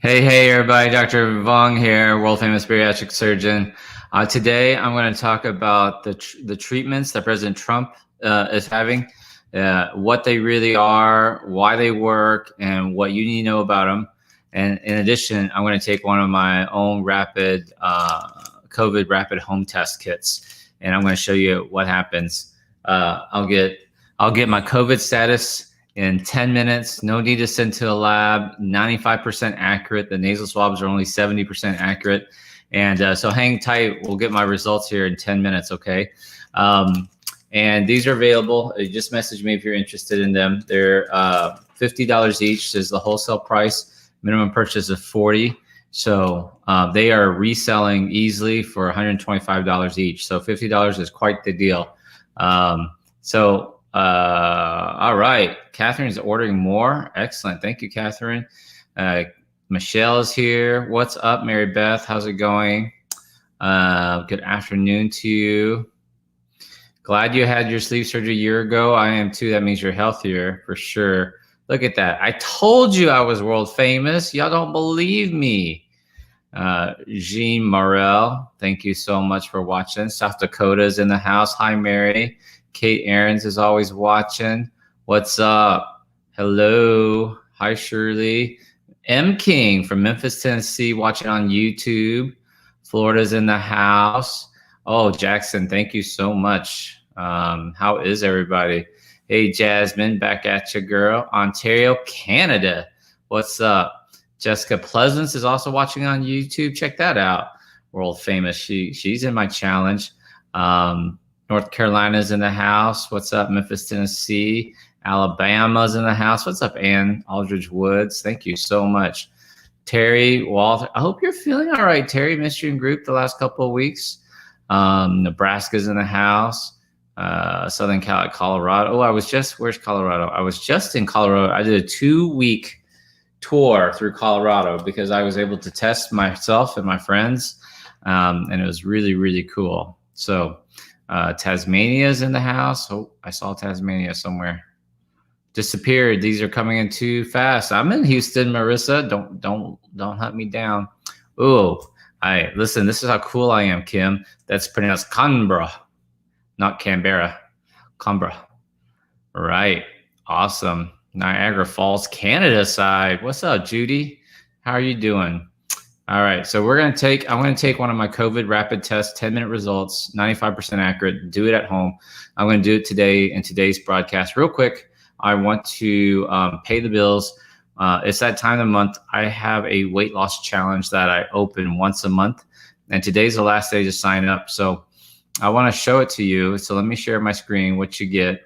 Hey, everybody. Dr. Vong here, world famous bariatric surgeon. Today, I'm going to talk about the treatments that President Trump is having, what they really are, why they work, and what you need to know about them. And in addition, I'm going to take one of my own rapid COVID rapid home test kits, and I'm going to show you what happens. I'll get my COVID status in 10 minutes. No need to send to the lab. 95% accurate. The nasal swabs are only 70% accurate. And so hang tight. We'll get my results here in 10 minutes, okay? And these are available. Just message me if you're interested in them. They're $50 each is the wholesale price. Minimum purchase of $40. So they are reselling easily for $125 each. So $50 is quite the deal. All right, Catherine's ordering more. Excellent. Thank you, Catherine. Michelle is here. What's up, Mary Beth? How's it going? Good afternoon to you. Glad you had your sleeve surgery a year ago. I am too. That means you're healthier for sure. Look at that. I told you I was world famous. Y'all don't believe me. Jean Morel, thank you so much for watching. South Dakota is in the house. Hi, Mary. Kate Aarons is always watching. What's up? Hello. Hi, Shirley. M. King from Memphis, Tennessee, watching on YouTube. Florida's in the house. Oh, Jackson, thank you so much. How is everybody? Hey, Jasmine, back at you, girl. Ontario, Canada. What's up? Jessica Pleasance is also watching on YouTube. Check that out. World famous. She's in my challenge. North Carolina's in the house. What's up, Memphis, Tennessee? Alabama's in the house. What's up, Ann Aldridge Woods? Thank you so much. Terry Walter. I hope you're feeling all right, Terry. Missed you in group the last couple of weeks. Nebraska's in the house. Southern Colorado. Oh, where's Colorado? I was just in Colorado. I did a 2-week tour through Colorado because I was able to test myself and my friends. And it was really, really cool. So, Tasmania's in the house. Oh, I saw Tasmania somewhere. Disappeared. These are coming in too fast. I'm in Houston, Marissa. Don't hunt me down. Oh, listen. This is how cool I am, Kim. That's pronounced Canberra, not Canberra. Canberra. Right. Awesome. Niagara Falls, Canada side. What's up, Judy? How are you doing? All right, so I'm going to take one of my COVID rapid tests, 10-minute results, 95% accurate, do it at home. I'm going to do it today in today's broadcast. Real quick, I want to pay the bills. It's that time of the month. I have a weight loss challenge that I open once a month, and today's the last day to sign up. So I want to show it to you. So let me share my screen, what you get.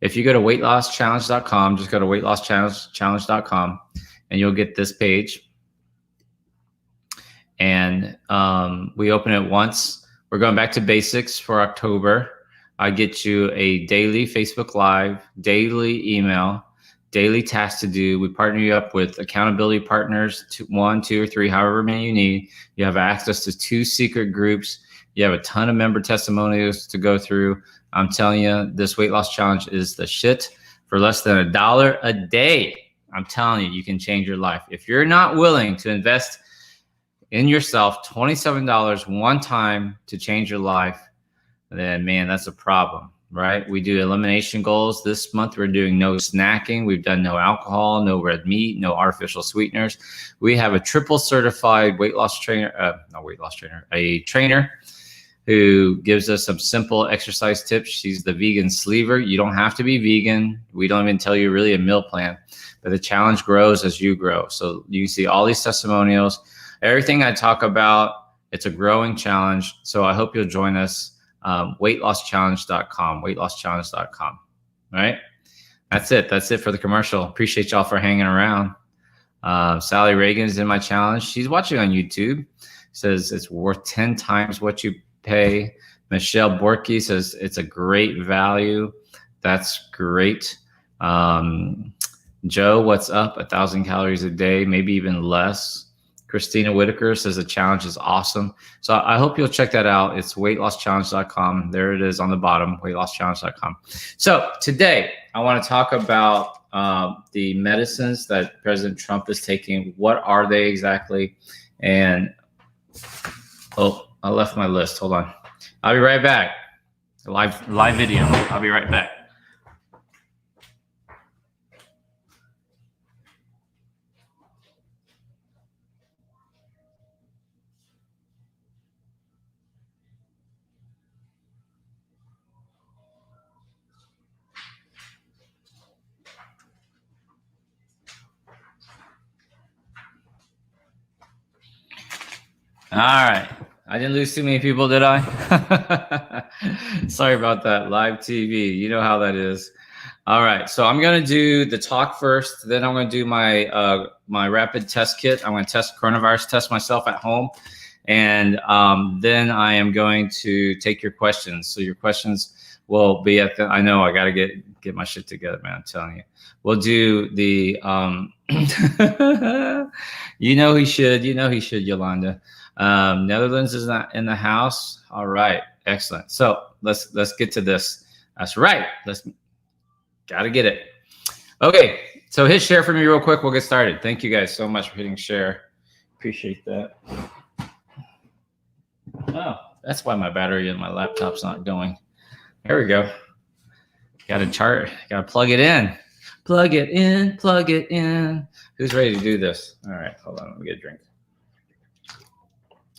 If you go to weightlosschallenge.com, just go to weightlosschallenge.com, and you'll get this page. And we open it once. We're going back to basics for October. I get you a daily Facebook Live, daily email, daily tasks to do. We partner you up with accountability partners, 1, 2, or 3, however many you need. You have access to 2 secret groups. You have a ton of member testimonials to go through. I'm telling you, this weight loss challenge is the shit. For less than $1 a day, I'm telling you, you can change your life. If you're not willing to invest in yourself, $27 one time to change your life, then man, that's a problem, right? We do elimination goals. This month we're doing no snacking. We've done no alcohol, no red meat, no artificial sweeteners. We have a triple certified a trainer who gives us some simple exercise tips. She's the vegan sleever. You don't have to be vegan. We don't even tell you really a meal plan, but the challenge grows as you grow. So you see all these testimonials. Everything I talk about, it's a growing challenge. So I hope you'll join us. Weightlosschallenge.com, weightlosschallenge.com. All right. That's it. That's it for the commercial. Appreciate y'all for hanging around. Sally Reagan is in my challenge. She's watching on YouTube. Says it's worth 10 times what you pay. Michelle Borky says it's a great value. That's great. Joe, what's up? 1,000 calories a day, maybe even less. Christina Whitaker says the challenge is awesome. So I hope you'll check that out. It's weightlosschallenge.com. There it is on the bottom, weightlosschallenge.com. So today I want to talk about the medicines that President Trump is taking. What are they exactly? And oh, I left my list. Hold on. I'll be right back. Live video. I'll be right back. All right. I didn't lose too many people, did I? Sorry about that. Live TV. You know how that is. All right. So I'm going to do the talk first. Then I'm going to do my my rapid test kit. I'm going to test coronavirus test myself at home. And then I am going to take your questions. So your questions will be at the, I know I got to get my shit together, man. I'm telling you. We'll do the, you know he should, Yolanda. Netherlands is not in the house. All right, excellent. So let's get to this. That's right. Gotta get it. Okay, so hit share for me real quick. We'll get started. Thank you guys so much for hitting share. Appreciate that. Oh, that's why my battery in my laptop's not going. There we go. Got to plug it in. Plug it in, plug it in. Who's ready to do this? All right, hold on, let me get a drink.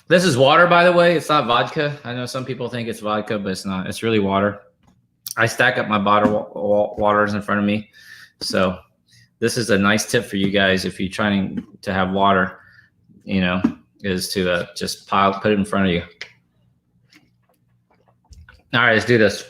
This is water, by the way. It's not vodka. I know some people think it's vodka, but it's not. It's really water. I stack up my bottle waters in front of me. So this is a nice tip for you guys if you're trying to have water, you know, is to just put it in front of you. All right, let's do this.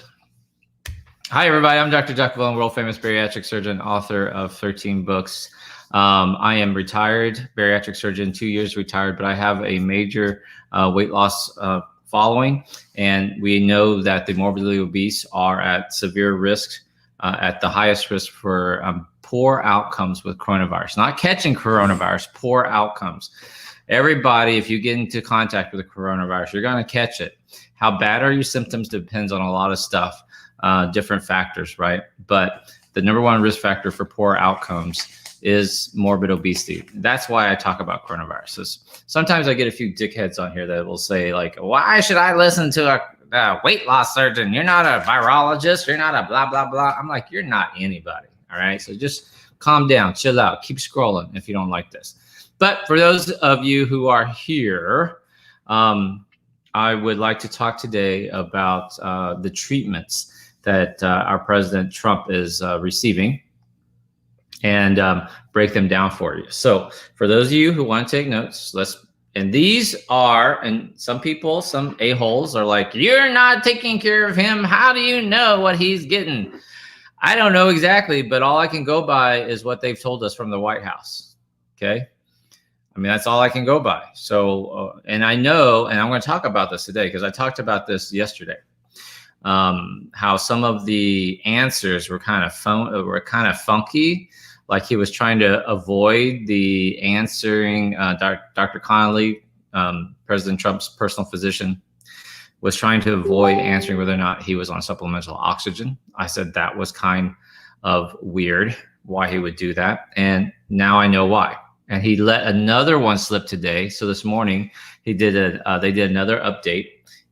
Hi, everybody. I'm Dr. Jack Vaughn, world famous bariatric surgeon, author of 13 books. I am retired bariatric surgeon, 2 years retired, but I have a major weight loss following. And we know that the morbidly obese are at severe risk, at the highest risk for poor outcomes with coronavirus, not catching coronavirus, poor outcomes. Everybody, if you get into contact with the coronavirus, you're going to catch it. How bad are your symptoms depends on a lot of stuff, different factors, right? But the number one risk factor for poor outcomes is morbid obesity. That's why I talk about coronaviruses. Sometimes I get a few dickheads on here that will say like, why should I listen to a weight loss surgeon? You're not a virologist. You're not a blah, blah, blah. I'm like, you're not anybody. All right. So just calm down, chill out, keep scrolling if you don't like this. But for those of you who are here, I would like to talk today about the treatments that our President Trump is receiving, and break them down for you. So for those of you who want to take notes, and these are, and some people, some a-holes are like, you're not taking care of him. How do you know what he's getting? I don't know exactly, but all I can go by is what they've told us from the White House. Okay. I mean, that's all I can go by. So, and I know, and I'm going to talk about this today because I talked about this yesterday. How some of the answers were kind of funky. Like he was trying to avoid the answering. Dr. Connolly, President Trump's personal physician, was trying to avoid answering whether or not he was on supplemental oxygen. I said that was kind of weird why he would do that. And now I know why. And he let another one slip today. So this morning they did another update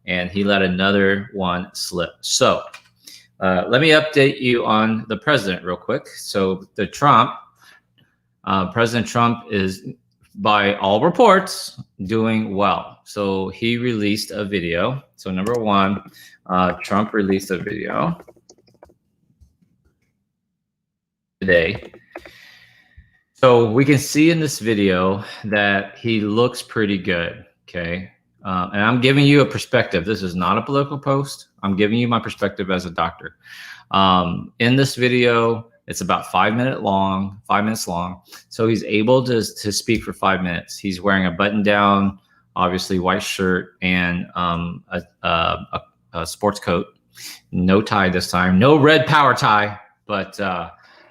and he let another one slip. So let me update you on the president real quick. So President Trump is, by all reports, doing well. So he released a video. So number one, Trump released a video today. So we can see in this video that he looks pretty good, okay? And I'm giving you a perspective. This is not a political post. I'm giving you my perspective as a doctor. In this video, it's about 5 minutes long. So he's able to speak for 5 minutes. He's wearing a button-down, obviously white shirt, and a sports coat. No tie this time. No red power tie, but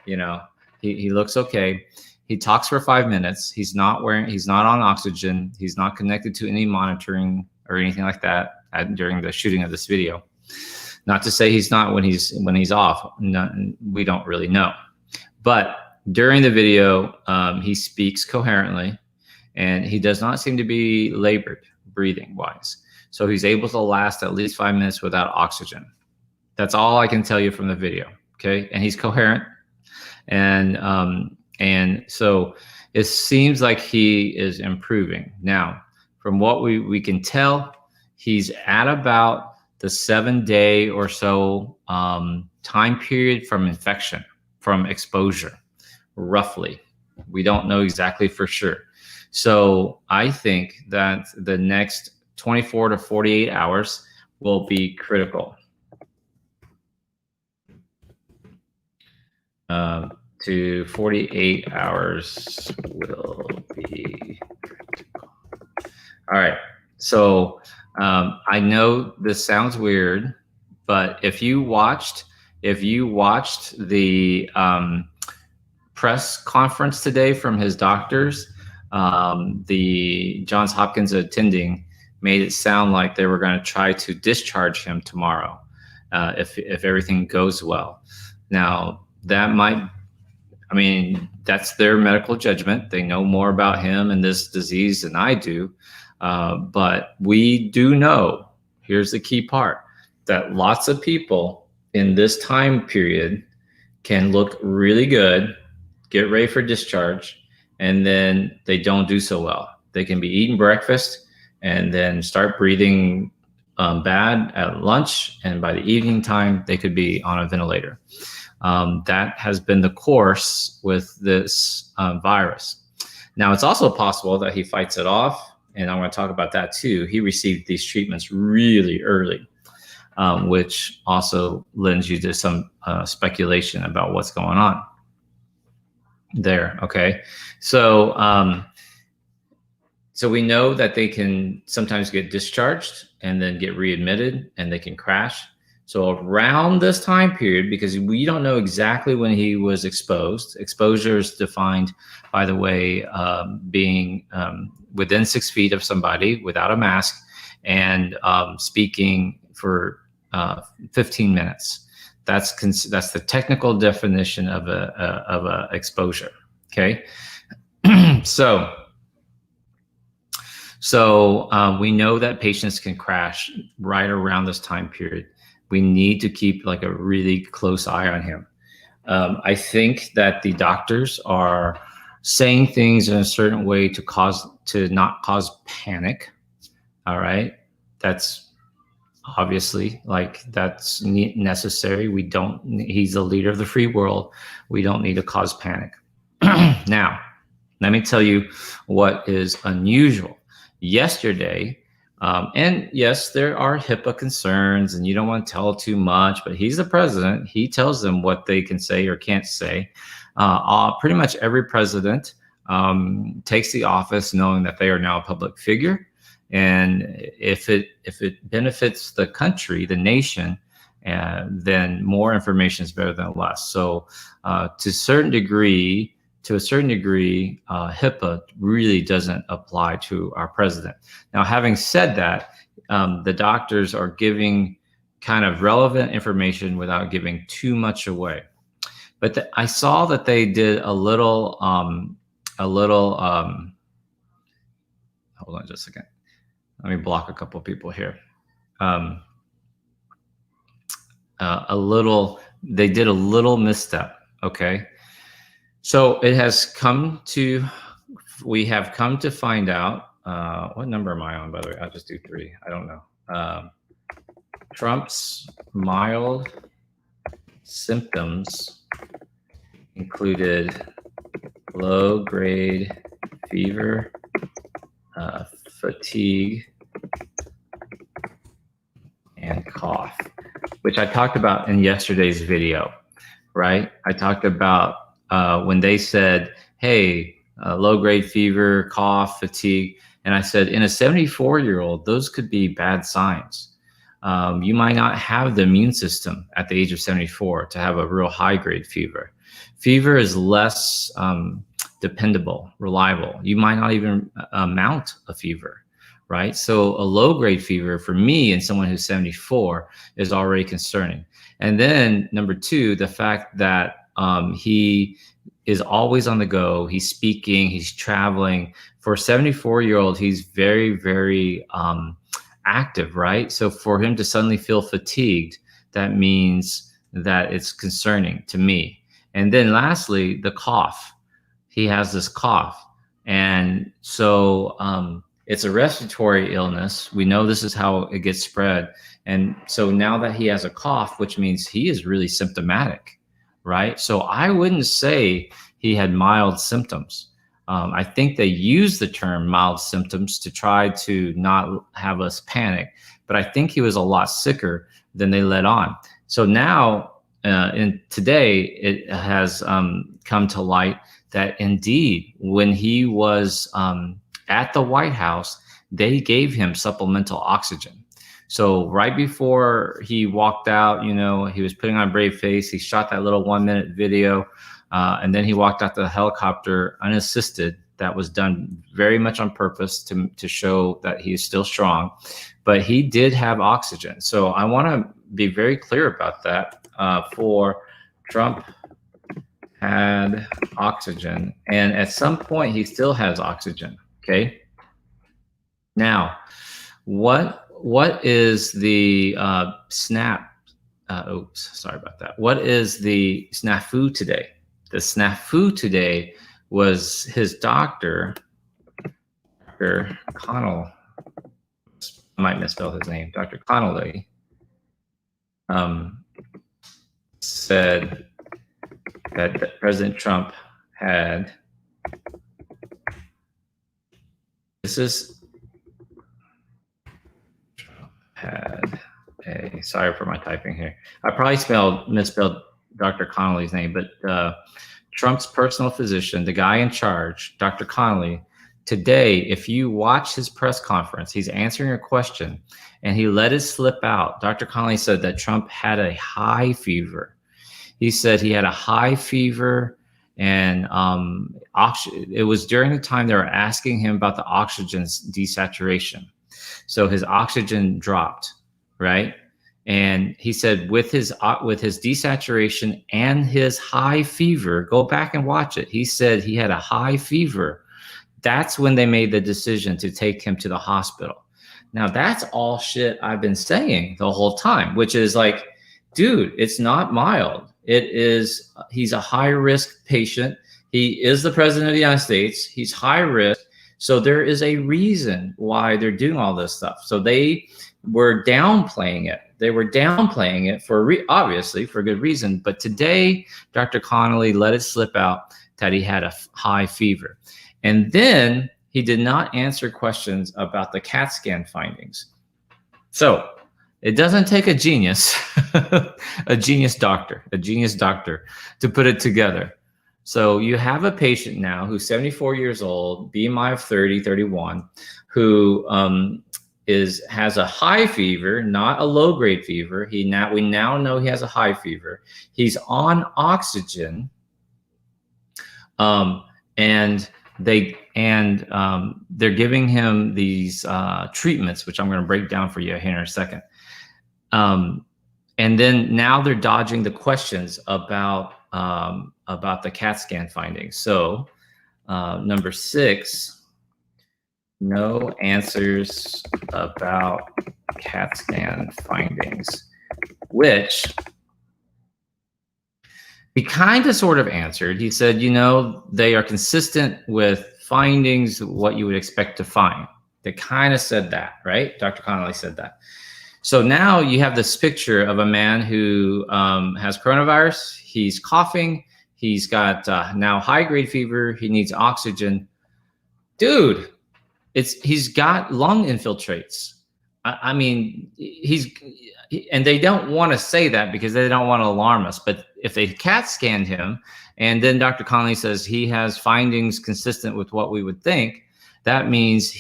you know, he looks okay. He talks for 5 minutes. He's not on oxygen. He's not connected to any monitoring or anything like that during the shooting of this video. Not to say he's not when he's off. No, we don't really know. But during the video, he speaks coherently, and he does not seem to be labored breathing wise. So he's able to last at least 5 minutes without oxygen. That's all I can tell you from the video. Okay, and he's coherent, and so it seems like he is improving. Now, from what we can tell, he's at about the 7-day or so time period from infection, from exposure, roughly. We don't know exactly for sure. So I think that the next 24 to 48 hours will be critical. To 48 hours will be critical. All right. So I know this sounds weird, but if you watched the press conference today from his doctors, the Johns Hopkins attending made it sound like they were going to try to discharge him tomorrow if everything goes well. Now, that might, I mean, that's their medical judgment. They know more about him and this disease than I do. But we do know, here's the key part, that lots of people in this time period can look really good, get ready for discharge, and then they don't do so well. They can be eating breakfast and then start breathing bad at lunch, and by the evening time, they could be on a ventilator. That has been the course with this virus. Now, it's also possible that he fights it off, and I want to talk about that too. He received these treatments really early, which also lends you to some speculation about what's going on there. Okay, so so we know that they can sometimes get discharged and then get readmitted, and they can crash. So around this time period, because we don't know exactly when he was exposed. Exposure is defined, by the way, being within 6 feet of somebody without a mask and speaking for 15 minutes. That's the technical definition of a exposure. Okay, so we know that patients can crash right around this time period. We need to keep like a really close eye on him. I think that the doctors are saying things in a certain way to not cause panic. All right, that's obviously that's necessary. He's the leader of the free world. We don't need to cause panic. Now, let me tell you what is unusual. Yesterday, and yes, there are HIPAA concerns and you don't want to tell too much, but he's the president. He tells them what they can say or can't say. Pretty much every president takes the office knowing that they are now a public figure. And if it benefits the country, the nation, then more information is better than less. So to a certain degree, HIPAA really doesn't apply to our president. Now, having said that, the doctors are giving kind of relevant information without giving too much away. But I saw that they did a little, hold on just a second. Let me block a couple of people here. They did a little misstep, okay? So we have come to find out, what number am I on, by the way? I'll just do 3. I don't know. Trump's mild symptoms included low-grade fever, fatigue, and cough, which I talked about in yesterday's video, right? I talked about when they said, hey, low-grade fever, cough, fatigue, and I said, in a 74-year-old, those could be bad signs. You might not have the immune system at the age of 74 to have a real high-grade fever. Fever is less dependable, reliable. You might not even mount a fever, right? So a low-grade fever for me and someone who's 74 is already concerning. And then number 2, the fact that he is always on the go. He's speaking, he's traveling. For a 74-year-old, he's very, very active, right? So for him to suddenly feel fatigued, that means that it's concerning to me. And then lastly, the cough. He has this cough. And so it's a respiratory illness. We know this is how it gets spread. And so now that he has a cough, which means he is really symptomatic, right? So I wouldn't say he had mild symptoms. I think they use the term mild symptoms to try to not have us panic, but I think he was a lot sicker than they let on. So now, today, it has come to light that indeed, when he was at the White House, they gave him supplemental oxygen. So right before he walked out, you know, he was putting on a brave face. He shot that little 1-minute video. And then he walked out the helicopter unassisted. That was done very much on purpose to show that he is still strong. But he did have oxygen. So I want to be very clear about that. For Trump had oxygen. And at some point, he still has oxygen. Okay. Now, what is the snap? Oops, sorry about that. What is the snafu today? The snafu today was his doctor, Dr. Connell, I might misspell his name, Dr. Connolly, said that President Trump had, sorry for my typing here. I probably misspelled Dr. Connolly's name, but Trump's personal physician, the guy in charge, Dr. Connolly, today, if you watch his press conference, he's answering a question and he let it slip out. Dr. Connolly said that Trump had a high fever. He said he had a high fever, and it was during the time they were asking him about the oxygen desaturation. So his oxygen dropped, right? And he said with his desaturation and his high fever, go back and watch it. He said he had a high fever. That's when they made the decision to take him to the hospital. Now, that's all shit I've been saying the whole time, which is like, dude, it's not mild. He's a high risk patient. He is the president of the United States. He's high risk. So there is a reason why they're doing all this stuff. So they were downplaying it. They were downplaying it for obviously for good reason. But today, Dr. Connolly let it slip out that he had a high fever. And then he did not answer questions about the CAT scan findings. So it doesn't take a genius, a genius doctor to put it together. So you have a patient now who's 74 years old, BMI of 30, 31, who has a high fever, not a low-grade fever. We now know he has a high fever. He's on oxygen, and they're giving him these treatments, which I'm going to break down for you here in a second. And then now they're dodging the questions about the CAT scan findings. So number 6. No answers about CAT scan findings, which he kind of sort of answered. He said, you know, they are consistent with findings, what you would expect to find. They kind of said that, right? Dr. Connolly said that. So now you have this picture of a man who has coronavirus. He's coughing. He's got now high-grade fever. He needs oxygen. Dude. He's got lung infiltrates. I mean, and they don't want to say that because they don't want to alarm us. But if they CAT scanned him, and then Dr. Connolly says he has findings consistent with what we would think, that means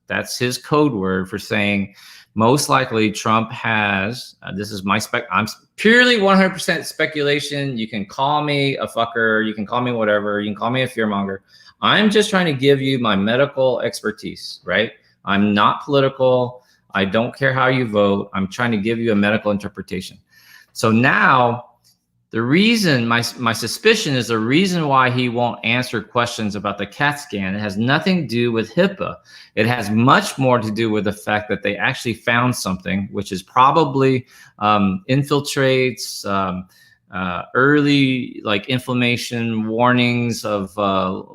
that's his code word for saying most likely Trump has, this is my I'm purely 100% speculation. You can call me a fucker. You can call me whatever. You can call me a fearmonger. I'm just trying to give you my medical expertise, right? I'm not political. I don't care how you vote. I'm trying to give you a medical interpretation. So now The reason, my suspicion is the reason why he won't answer questions about the CAT scan, it has nothing to do with HIPAA. It has much more to do with the fact that they actually found something, which is probably infiltrates, early like inflammation warnings of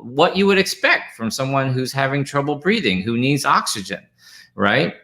what you would expect from someone who's having trouble breathing, who needs oxygen, right?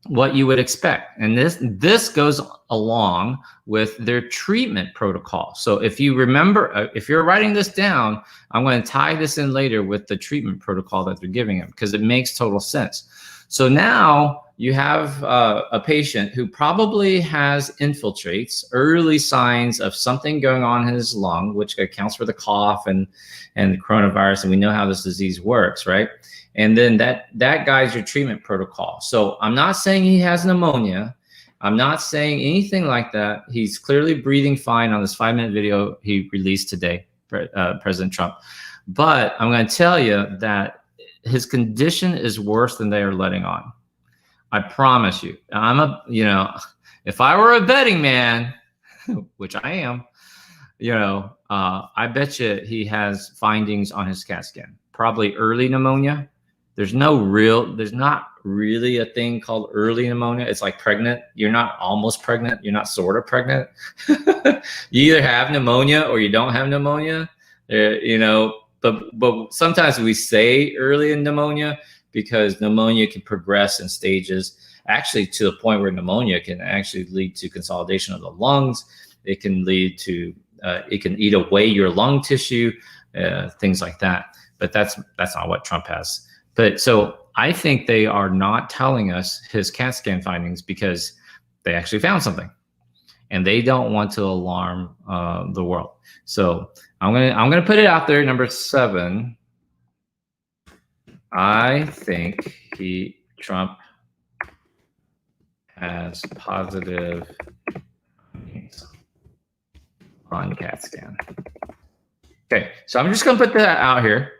What you would expect. And this goes along with their treatment protocol. So if you remember, if you're writing this down, I'm going to tie this in later with the treatment protocol that they're giving him, because it makes total sense. So now you have a patient who probably has infiltrates, early signs of something going on in his lung, which accounts for the cough and the coronavirus. And we know how this disease works, right? And then that guides your treatment protocol. So I'm not saying he has pneumonia. I'm not saying anything like that. He's clearly breathing fine on this 5-minute video he released today, President Trump. But I'm going to tell you that his condition is worse than they are letting on. I promise you. If I were a betting man, which I am, I bet you he has findings on his CAT scan. Probably early pneumonia. There's not really a thing called early pneumonia. It's like pregnant. You're not almost pregnant. You're not sort of pregnant. You either have pneumonia or you don't have pneumonia. But sometimes we say early in pneumonia because pneumonia can progress in stages, actually to the point where pneumonia can actually lead to consolidation of the lungs. It can lead to, it can eat away your lung tissue, things like that. But that's not what Trump has. But so I think they are not telling us his CAT scan findings because they actually found something, and they don't want to alarm the world. So I'm gonna put it out there. Number 7. I think Trump has positive on CAT scan. Okay, so I'm just gonna put that out here.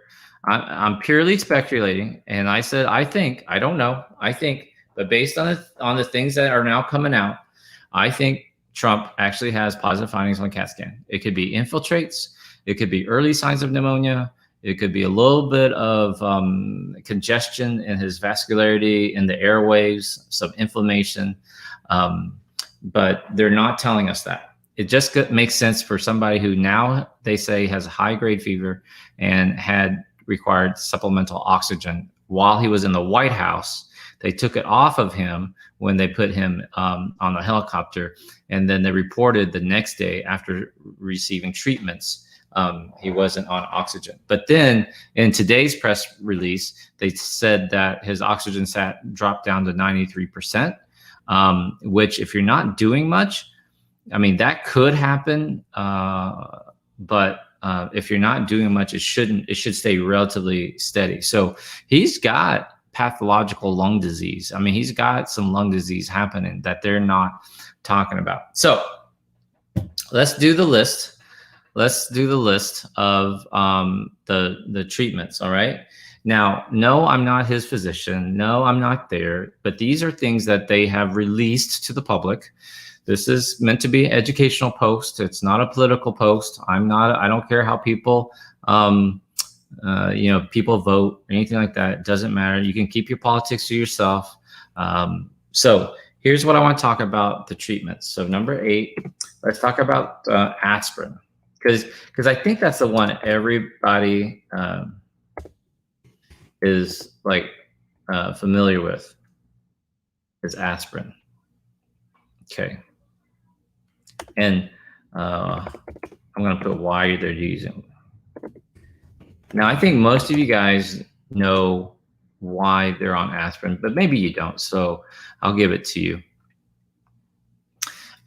I'm purely speculating, and I said I think. I don't know. I think, but based on the things that are now coming out, I think Trump actually has positive findings on CAT scan. It could be infiltrates. It could be early signs of pneumonia. It could be a little bit of congestion in his vascularity in the airways, some inflammation, but they're not telling us that. It just makes sense for somebody who now they say has a high-grade fever and had required supplemental oxygen while he was in the White House. They took it off of him when they put him on the helicopter, and then they reported the next day after receiving treatments, he wasn't on oxygen. But then in today's press release, they said that his oxygen sat dropped down to 93%, which if you're not doing much, I mean, that could happen, but if you're not doing much, it should stay relatively steady. So he's got pathological lung disease. I mean, he's got some lung disease happening that they're not talking about. So let's do the list. Let's do the list of the treatments. All right. Now, no, I'm not his physician. No, I'm not there. But these are things that they have released to the public. This is meant to be an educational post. It's not a political post. I don't care how people, people vote or anything like that. It doesn't matter. You can keep your politics to yourself. So here's what I want to talk about: the treatments. So number 8, let's talk about aspirin, because I think that's the one everybody is like familiar with, is aspirin. Okay. And I'm going to put why they're using. Now, I think most of you guys know why they're on aspirin, but maybe you don't. So I'll give it to you.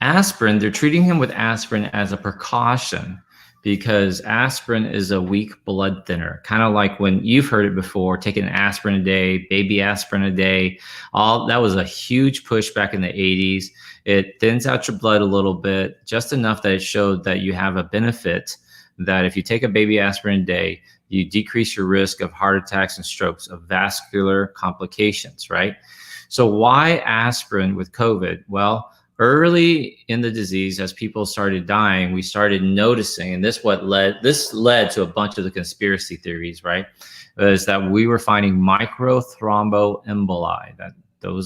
Aspirin, they're treating him with aspirin as a precaution because aspirin is a weak blood thinner. Kind of like when you've heard it before, taking aspirin a day, baby aspirin a day. That was a huge push back in the 80s. It thins out your blood a little bit, just enough that it showed that you have a benefit, that if you take a baby aspirin a day, you decrease your risk of heart attacks and strokes, of vascular complications, right? So why aspirin with COVID? Well, early in the disease, as people started dying, we started noticing, and this led to a bunch of the conspiracy theories, right? Is that we were finding microthromboemboli.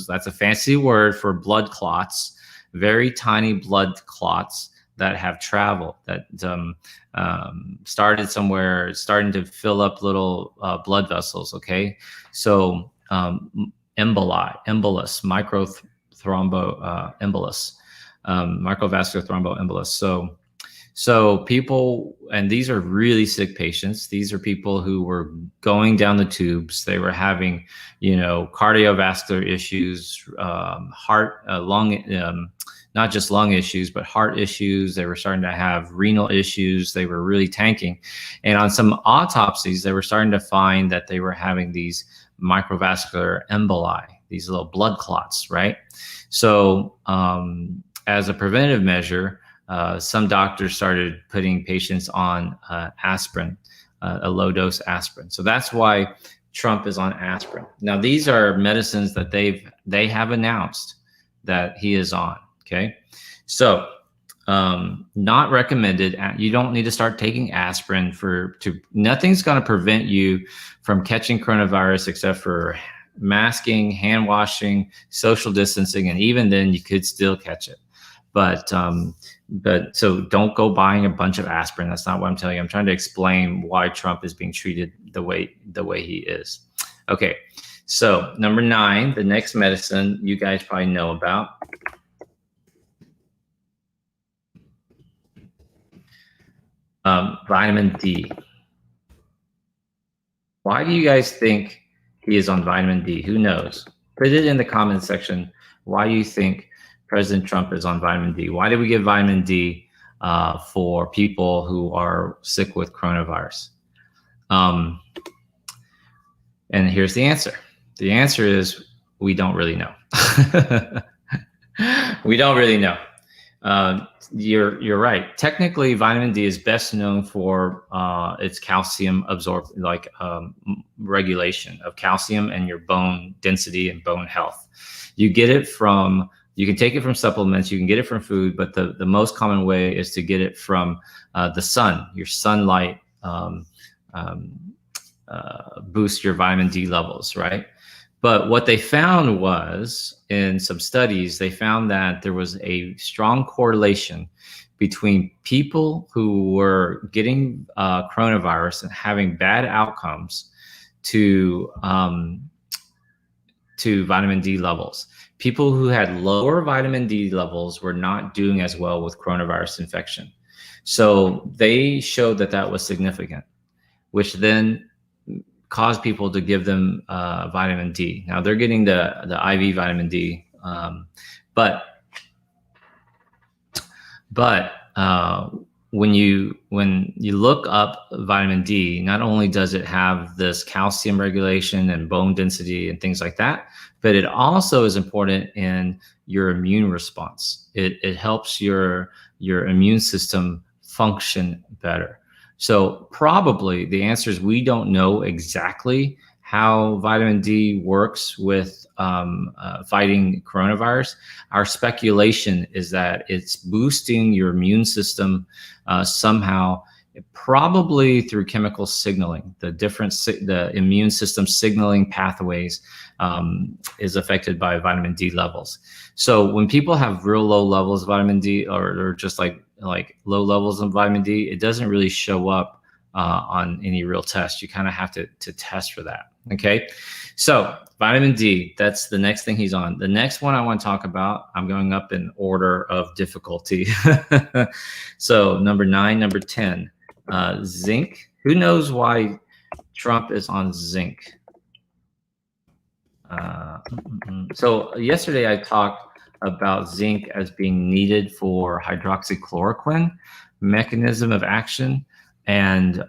That's a fancy word for blood clots, very tiny blood clots that have traveled, that started somewhere, starting to fill up little blood vessels. Okay, so embolus, microthromboembolus, microvascular thromboembolus. So people, and these are really sick patients. These are people who were going down the tubes. They were having, cardiovascular issues, heart, lung, not just lung issues, but heart issues. They were starting to have renal issues. They were really tanking. And on some autopsies, they were starting to find that they were having these microvascular emboli, these little blood clots, right? So as a preventative measure, some doctors started putting patients on aspirin, a low dose aspirin. So that's why Trump is on aspirin. Now, these are medicines that they have announced that he is on. Okay, so not recommended. You don't need to start taking aspirin nothing's going to prevent you from catching coronavirus except for masking, hand washing, social distancing, and even then you could still catch it. But so don't go buying a bunch of aspirin. That's not what I'm telling you. I'm trying to explain why Trump is being treated the way he is. Okay, so number 9, the next medicine you guys probably know about. Vitamin D. Why do you guys think he is on vitamin D? Who knows? Put it in the comments section. Why do you think President Trump is on vitamin D? Why did we give vitamin D for people who are sick with coronavirus? And here's the answer. The answer is we don't really know. We don't really know. You're right. Technically, vitamin D is best known for its calcium regulation of calcium and your bone density and bone health. You get it from, you can take it from supplements, you can get it from food, but the most common way is to get it from the sun. Your sunlight boosts your vitamin D levels, right? But what they found was, in some studies, they found that there was a strong correlation between people who were getting coronavirus and having bad outcomes to vitamin D levels. People who had lower vitamin D levels were not doing as well with coronavirus infection. So they showed that was significant, which then caused people to give them vitamin D. Now they're getting the IV vitamin D, but when you look up vitamin D, not only does it have this calcium regulation and bone density and things like that, but it also is important in your immune response. It helps your immune system function better. So probably the answer is we don't know exactly how vitamin D works with fighting coronavirus. Our speculation is that it's boosting your immune system somehow, probably through chemical signaling. The immune system signaling pathways is affected by vitamin D levels. So when people have real low levels of vitamin D, or just like low levels of vitamin D, it doesn't really show up on any real test. You kind of have to test for that. Okay, so vitamin D, that's the next thing he's on. The next one I want to talk about, I'm going up in order of difficulty. So number 9, number 10, zinc. Who knows why Trump is on zinc? So yesterday I talked about zinc as being needed for hydroxychloroquine mechanism of action, and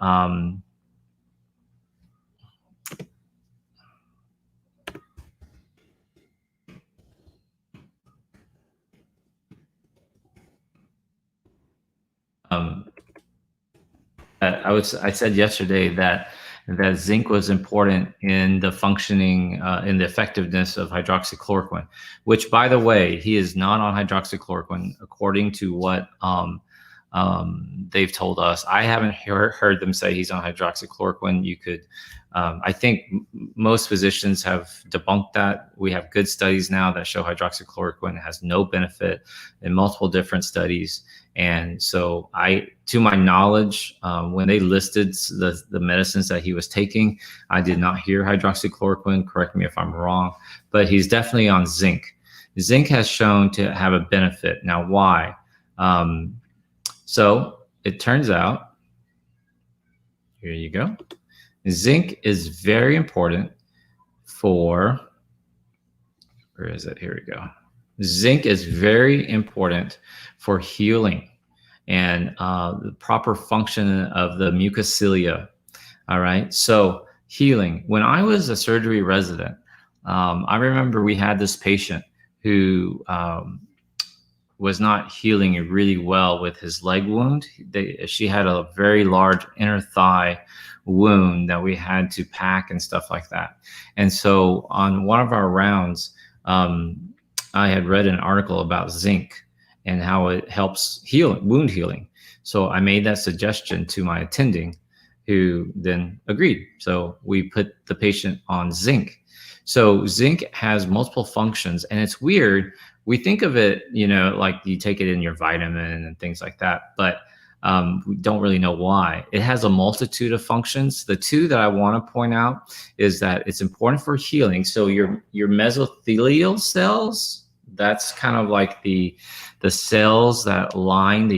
I said yesterday that that zinc was important in the functioning, in the effectiveness of hydroxychloroquine, which, by the way, he is not on hydroxychloroquine according to what they've told us. I haven't heard them say he's on hydroxychloroquine. You could, I think most physicians have debunked that. We have good studies now that show hydroxychloroquine has no benefit in multiple different studies. And so to my knowledge, when they listed the medicines that he was taking, I did not hear hydroxychloroquine. Correct me if I'm wrong, but he's definitely on zinc. Zinc has shown to have a benefit. Now, why? So it turns out, here you go. Zinc is very important for, where is it? Here we go. Zinc is very important for healing and the proper function of the mucocilia. All right. So healing. When I was a surgery resident, I remember we had this patient who was not healing really well with his leg wound. She had a very large inner thigh wound that we had to pack and stuff like that. And so on one of our rounds, I had read an article about zinc and how it helps wound healing. So I made that suggestion to my attending, who then agreed. So we put the patient on zinc. So zinc has multiple functions, and it's weird. We think of it, like you take it in your vitamin and things like that, but we don't really know why. It has a multitude of functions. The two that I want to point out is that it's important for healing. So your mesothelial cells, that's kind of like the cells that line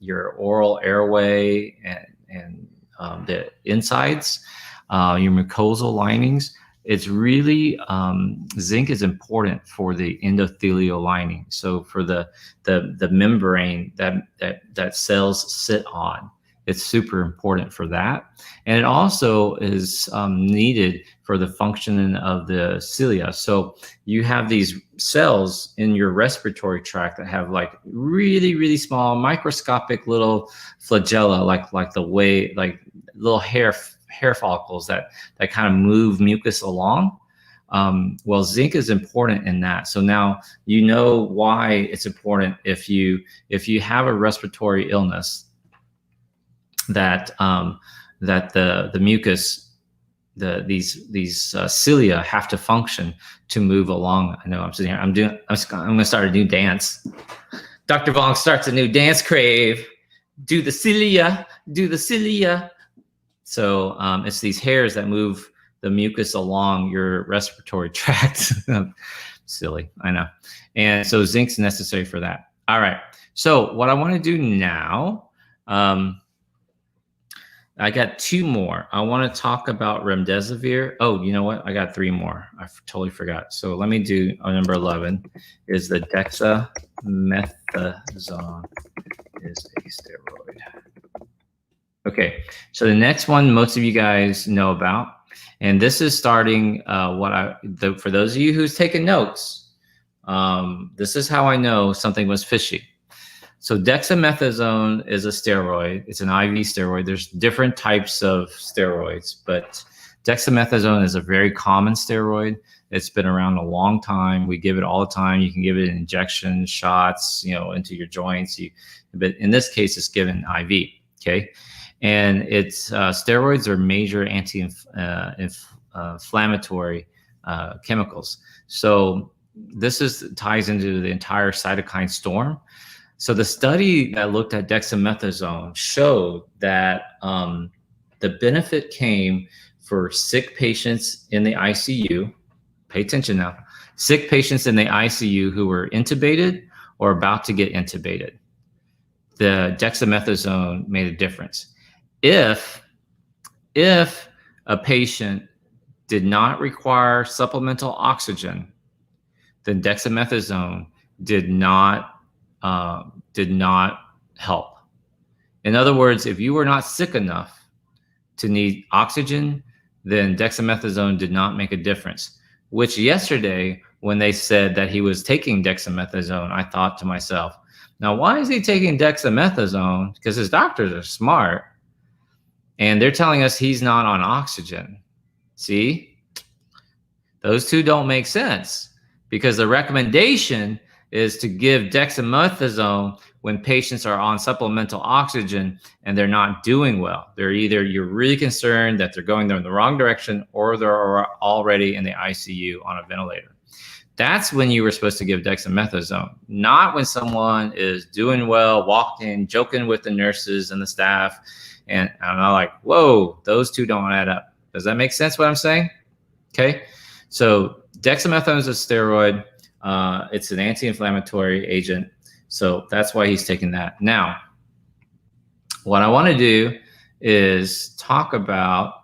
your oral airway and the insides, your mucosal linings. It's really, zinc is important for the endothelial lining. So for the membrane that cells sit on, it's super important for that. And it also is needed for the functioning of the cilia. So you have these cells in your respiratory tract that have like really, really small microscopic little flagella, like little hair follicles that kind of move mucus along. Well, zinc is important in that. So now you know why it's important if you have a respiratory illness, that the mucus, these cilia have to function to move along. I know I'm sitting here. I'm going to start a new dance. Dr. Vong starts a new dance crave. Do the cilia. Do the cilia. So it's these hairs that move the mucus along your respiratory tract. Silly, I know. And so zinc's necessary for that. All right. So what I want to do now, I got two more. I want to talk about remdesivir. Oh, you know what? I got three more. I totally forgot. So let me do number 11 is the dexamethasone is a steroid. Okay, so the next one most of you guys know about, and this is starting for those of you who's taken notes, this is how I know something was fishy. So dexamethasone is a steroid. It's an IV steroid. There's different types of steroids, but dexamethasone is a very common steroid. It's been around a long time. We give it all the time. You can give it in injections, shots, into your joints. But in this case, it's given IV. Okay. And it's steroids are major anti-inflammatory chemicals. So this ties into the entire cytokine storm. So the study that looked at dexamethasone showed that the benefit came for sick patients in the ICU. Pay attention now. Sick patients in the ICU who were intubated or about to get intubated. The dexamethasone made a difference. If a patient did not require supplemental oxygen, then dexamethasone did not help. In other words, if you were not sick enough to need oxygen, then dexamethasone did not make a difference. Which yesterday, when they said that he was taking dexamethasone, I thought to myself, now why is he taking dexamethasone? Because his doctors are smart. And they're telling us he's not on oxygen. See? Those two don't make sense, because the recommendation is to give dexamethasone when patients are on supplemental oxygen and they're not doing well. They're either, you're really concerned that they're going in the wrong direction, or they're already in the ICU on a ventilator. That's when you were supposed to give dexamethasone, not when someone is doing well, walking, joking with the nurses and the staff. And I'm like, whoa, those two don't add up. Does that make sense what I'm saying? Okay. So dexamethasone is a steroid. It's an anti-inflammatory agent. So that's why he's taking that. Now, what I want to do is talk about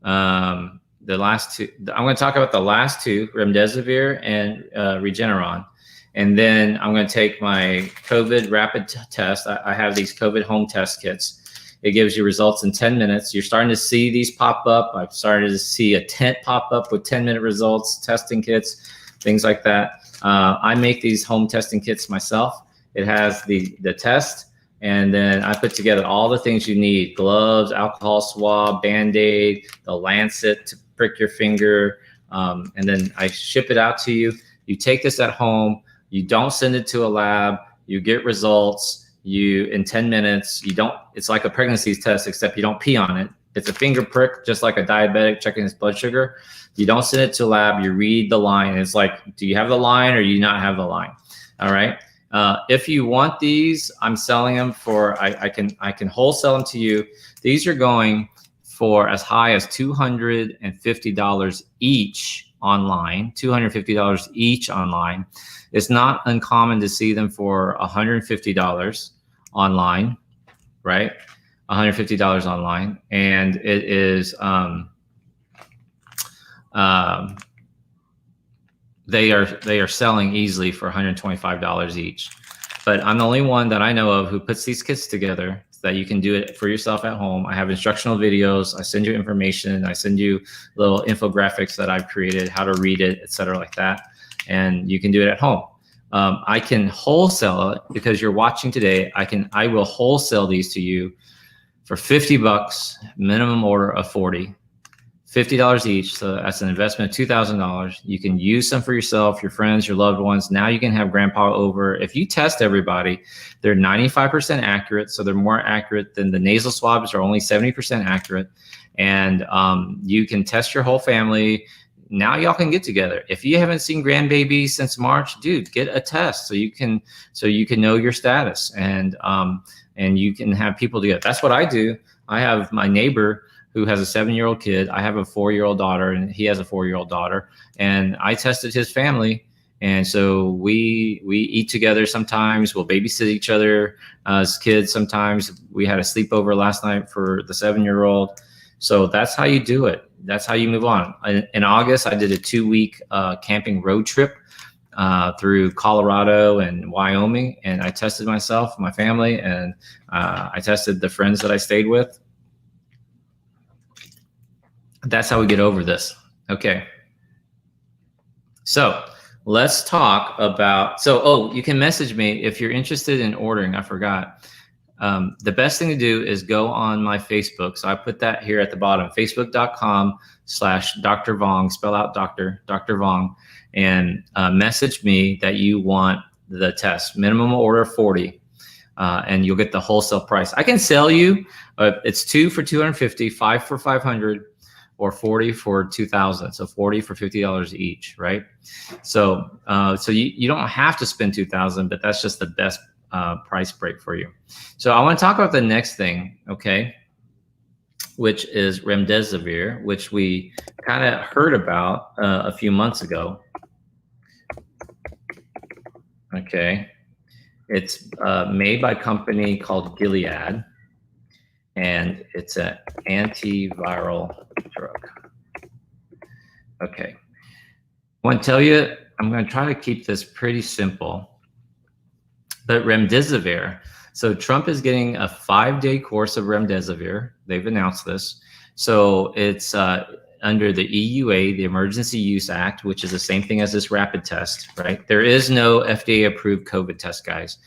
the last two. I'm going to talk about the last two, remdesivir and Regeneron. And then I'm going to take my COVID rapid test. I have these COVID home test kits. It gives you results in 10 minutes. You're starting to see these pop up. I've started to see a tent pop up with 10-minute results, testing kits, things like that. I make these home testing kits myself. It has the test, and then I put together all the things you need: gloves, alcohol swab, Band-Aid, the lancet to prick your finger, and then I ship it out to you. You take this at home. You don't send it to a lab. You get results. In 10 minutes, it's like a pregnancy test, except you don't pee on it. It's a finger prick, just like a diabetic checking his blood sugar. You don't send it to a lab. You read the line. It's like, do you have the line or do you not have the line? All right. If you want these, I'm selling them for, I can wholesale them to you. These are going for as high as $250 each online, $250 each online. It's not uncommon to see them for $150 online, right? $150 online. And it is, they are selling easily for $125 each. But I'm the only one that I know of who puts these kits together so that you can do it for yourself at home. I have instructional videos. I send you information. I send you little infographics that I've created, how to read it, et cetera, like that. And you can do it at home. I can wholesale it, because you're watching today. I will wholesale these to you for $50, minimum order of $40. $50 each, so that's an investment of $2,000. You can use some for yourself, your friends, your loved ones. Now you can have grandpa over. If you test everybody, they're 95% accurate, so they're more accurate than the nasal swabs are only 70% accurate. And you can test your whole family. Now y'all can get together. If you haven't seen grandbabies since March, dude, get a test so you can know your status, and you can have people together. That's what I do. I have my neighbor who has a 7-year-old kid. I have a 4-year-old daughter, and he has a 4-year-old daughter. And I tested his family. And so we eat together sometimes. We'll babysit each other as kids sometimes. We had a sleepover last night for the 7-year-old. So that's how you do it. That's how you move on. In August, I did a 2-week camping road trip through Colorado and Wyoming. And I tested myself, my family, and I tested the friends that I stayed with. That's how we get over this. Okay. So let's talk about, you can message me if you're interested in ordering. I forgot. The best thing to do is go on my Facebook. So I put that here at the bottom, facebook.com/Dr. Vuong, spell out Dr. Vuong, and message me that you want the test. Minimum order 40, and you'll get the wholesale price. I can sell you, it's 2 for $250, 5 for $500, or 40 for $2,000. So 40 for $50 each, right? So you don't have to spend $2,000, but that's just the best price break for you. So I want to talk about the next thing, okay, which is remdesivir, which we kind of heard about a few months ago. Okay, it's made by a company called Gilead, and it's an antiviral drug. Okay, I want to tell you, I'm going to try to keep this pretty simple. But remdesivir, so Trump is getting a 5-day course of remdesivir. They've announced this. So it's under the EUA, the Emergency Use Act, which is the same thing as this rapid test, right? There is no FDA-approved COVID test, guys.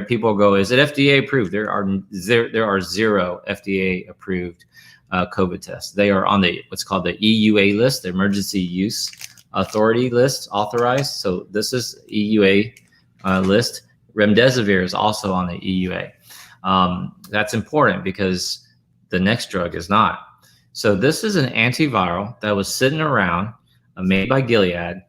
People go, is it FDA approved? There are 0 FDA-approved COVID tests. They are on the what's called the EUA list, the Emergency Use Authority list, authorized. So this is EUA list. Remdesivir is also on the EUA. That's important because the next drug is not. So this is an antiviral that was sitting around, made by Gilead.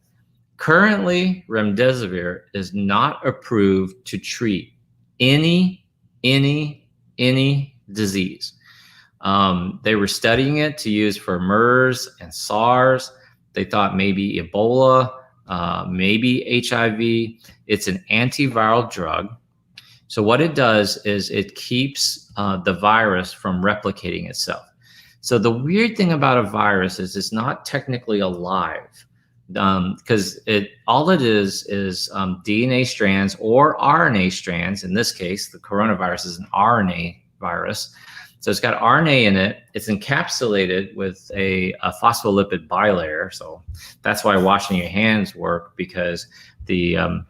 Currently, remdesivir is not approved to treat any disease. They were studying it to use for MERS and SARS. They thought maybe Ebola, maybe HIV. It's an antiviral drug. So what it does is it keeps the virus from replicating itself. So the weird thing about a virus is it's not technically alive, because all it is DNA strands or RNA strands. In this case, the coronavirus is an RNA virus. So it's got RNA in it. It's encapsulated with a phospholipid bilayer. So that's why washing your hands work, because the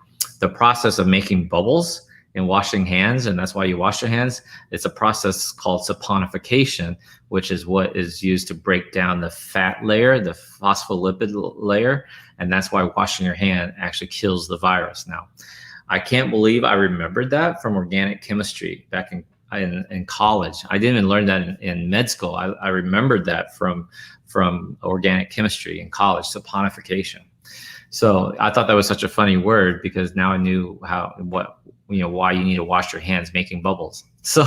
process of making bubbles in washing hands, and that's why you wash your hands, it's a process called saponification, which is what is used to break down the fat layer, the phospholipid layer, and that's why washing your hand actually kills the virus. Now, I can't believe I remembered that from organic chemistry back in college. I didn't even learn that in med school. I remembered that from organic chemistry in college, saponification. So I thought that was such a funny word, because now I knew why you need to wash your hands making bubbles. So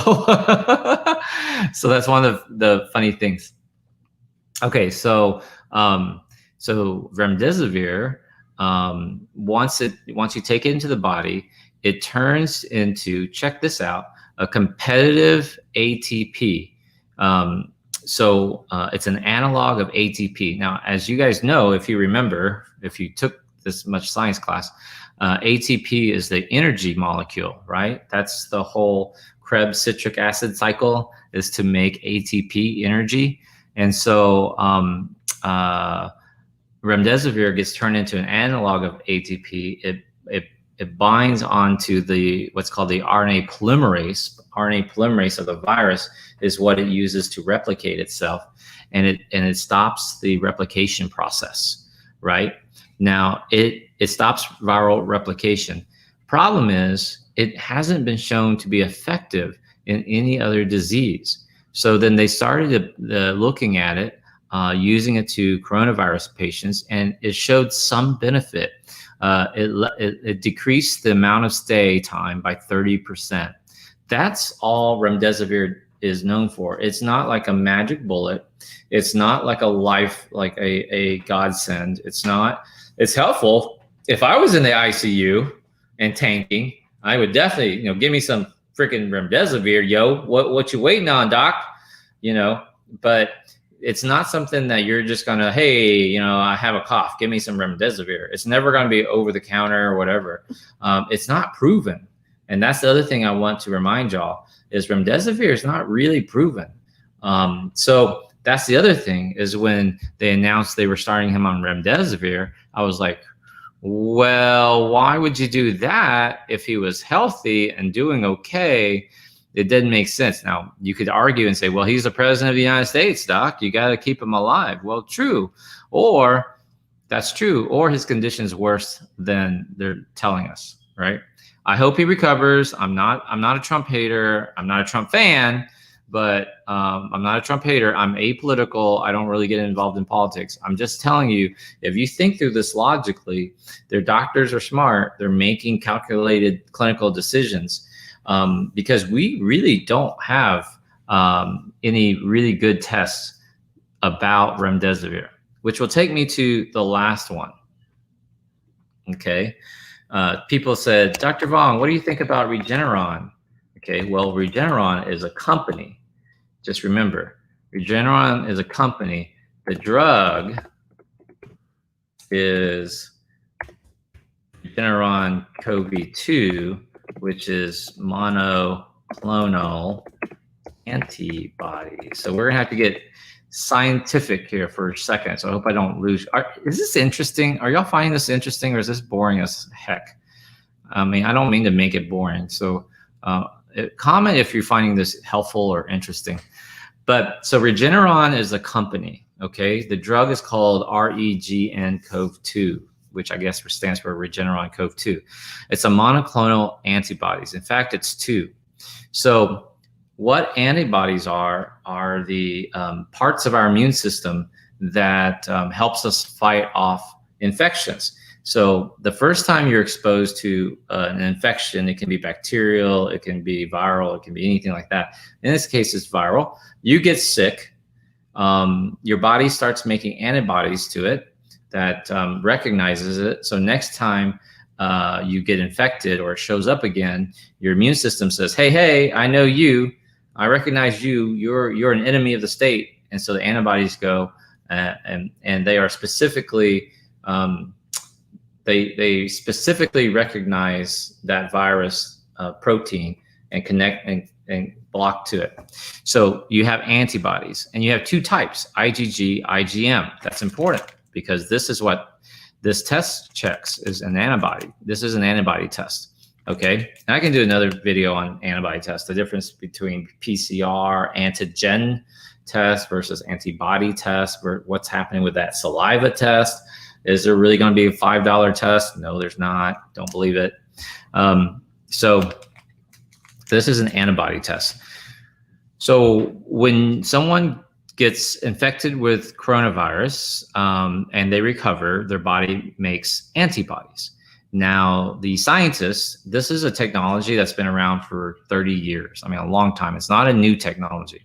so that's one of the funny things. Okay, so remdesivir, once you take it into the body, it turns into, check this out, a competitive ATP. It's an analog of ATP. Now, as you guys know, if you remember, if you took this much science class, ATP is the energy molecule, right? That's the whole Krebs citric acid cycle, is to make ATP energy. And so remdesivir gets turned into an analog of ATP. It binds onto what's called the RNA polymerase. RNA polymerase of the virus is what it uses to replicate itself, and it stops the replication process, right? Now it stops viral replication. Problem is, it hasn't been shown to be effective in any other disease. So then they started looking at it, using it to coronavirus patients, and it showed some benefit. It decreased the amount of stay time by 30%. That's all remdesivir is known for. It's not like a magic bullet. It's not like a godsend. It's helpful. If I was in the ICU and tanking, I would definitely, give me some freaking remdesivir, yo. What you waiting on, doc? But it's not something that you're just gonna, hey, I have a cough, give me some remdesivir. It's never gonna be over the counter or whatever. It's not proven. And that's the other thing I want to remind y'all, is remdesivir is not really proven. So that's the other thing, is when they announced they were starting him on remdesivir, I was like, well, why would you do that if he was healthy and doing okay? It didn't make sense. Now, you could argue and say, well, he's the president of the United States, doc. You got to keep him alive. Well, true. Or that's true. Or his condition's worse than they're telling us, right? I hope he recovers. I'm not a Trump hater. I'm not a Trump fan, but I'm not a Trump hater. I'm apolitical. I don't really get involved in politics. I'm just telling you, if you think through this logically, their doctors are smart. They're making calculated clinical decisions. Because we really don't have any really good tests about remdesivir, which will take me to the last one. Okay. People said, Dr. Vong, what do you think about Regeneron? Okay, well, Regeneron is a company. Just remember, Regeneron is a company. The drug is Regeneron CoV-2, which is monoclonal antibody. So we're gonna have to get scientific here for a second. So I hope I don't lose. Is this interesting? Are y'all finding this interesting, or is this boring as heck? I mean, I don't mean to make it boring. So comment if you're finding this helpful or interesting. But so Regeneron is a company, okay? The drug is called REGN-COV2, which I guess stands for Regeneron COV2. It's a monoclonal antibodies. In fact, it's two. So what antibodies are the parts of our immune system that helps us fight off infections. So the first time you're exposed to an infection, it can be bacterial, it can be viral, it can be anything like that. In this case, it's viral. You get sick. Your body starts making antibodies to it that recognizes it. So next time you get infected or it shows up again, your immune system says, hey, I know you. I recognize you. You're an enemy of the state. And so the antibodies go and they are specifically they specifically recognize that virus protein and connect and block to it. So you have antibodies, and you have two types, IgG, IgM. That's important because this is what this test checks, is an antibody. This is an antibody test, okay? And I can do another video on antibody tests, the difference between PCR, antigen test versus antibody test, what's happening with that saliva test. Is there really going to be a $5 test? No, there's not. Don't believe it. So this is an antibody test. So when someone gets infected with coronavirus and they recover, their body makes antibodies. Now, the scientists, this is a technology that's been around for 30 years. I mean, a long time. It's not a new technology,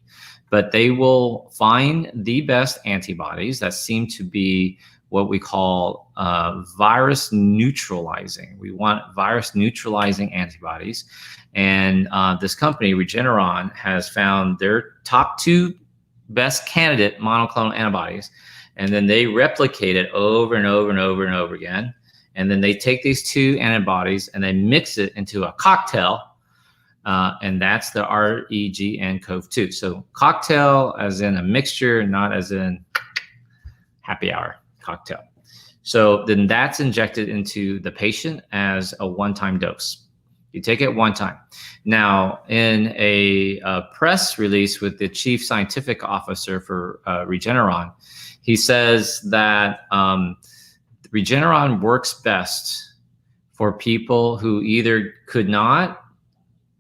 but they will find the best antibodies that seem to be what we call virus neutralizing. We want virus neutralizing antibodies. And this company, Regeneron, has found their top two best candidate monoclonal antibodies. And then they replicate it over and over and over and over again. And then they take these two antibodies and they mix it into a cocktail. And that's the REGN-COV2. So cocktail as in a mixture, not as in happy hour cocktail. So then that's injected into the patient as a one-time dose. You take it one time. Now, in a press release with the chief scientific officer for Regeneron, he says that Regeneron works best for people who either could not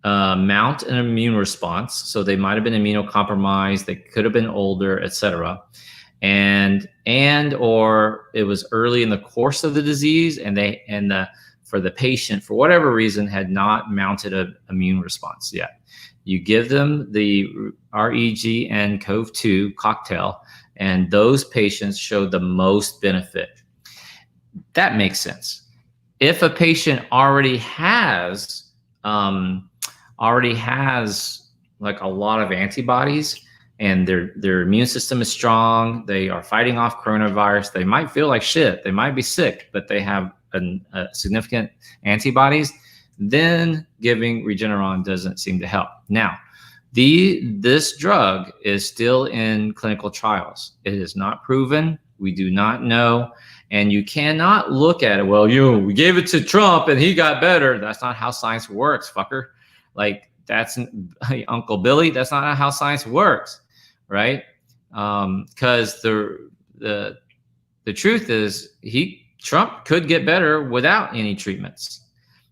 mount an immune response, so they might have been immunocompromised, they could have been older, etc., and or it was early in the course of the disease, and for the patient, for whatever reason, had not mounted an immune response yet. You give them the REGN-COV2 cocktail, and those patients showed the most benefit. That makes sense. If a patient already has like a lot of antibodies, and their immune system is strong, they are fighting off coronavirus, they might feel like shit, they might be sick, but they have significant antibodies, then giving Regeneron doesn't seem to help. Now, this drug is still in clinical trials. It is not proven. We do not know. And you cannot look at it, well, we gave it to Trump and he got better. That's not how science works, fucker. Like, that's Uncle Billy. That's not how science works, right? Because the truth is, Trump could get better without any treatments.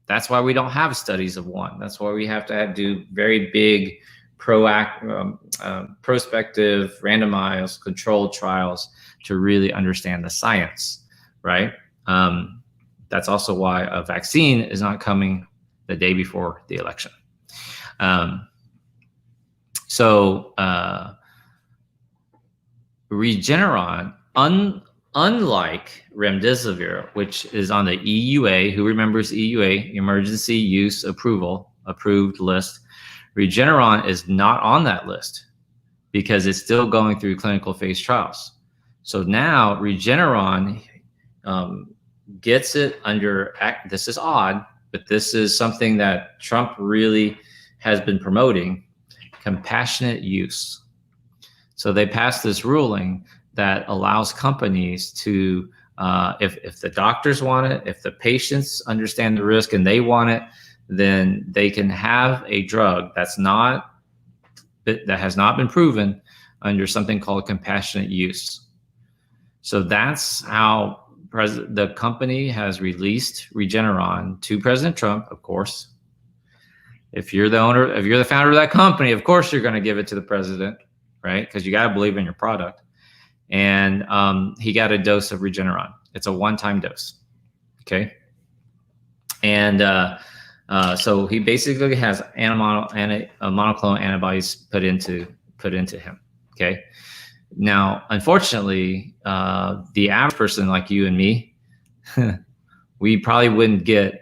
That's why we don't have studies of one. That's why we have to do very big, prospective, randomized, controlled trials to really understand the science, right? That's also why a vaccine is not coming the day before the election. Regeneron, unlike remdesivir, which is on the EUA, who remembers EUA, emergency use approved list, Regeneron is not on that list because it's still going through clinical phase trials. So now Regeneron gets it under, this is odd, but this is something that Trump really has been promoting, compassionate use. So they passed this ruling that allows companies to, if the doctors want it, if the patients understand the risk and they want it, then they can have a drug that has not been proven, under something called compassionate use. So that's how the company has released Regeneron to President Trump, of course. If you're the owner, if you're the founder of that company, of course you're going to give it to the president, right? Because you got to believe in your product. And he got a dose of Regeneron. It's a one-time dose, okay? And so he basically has monoclonal antibodies put into him, okay? Now, unfortunately, the average person like you and me, we probably wouldn't get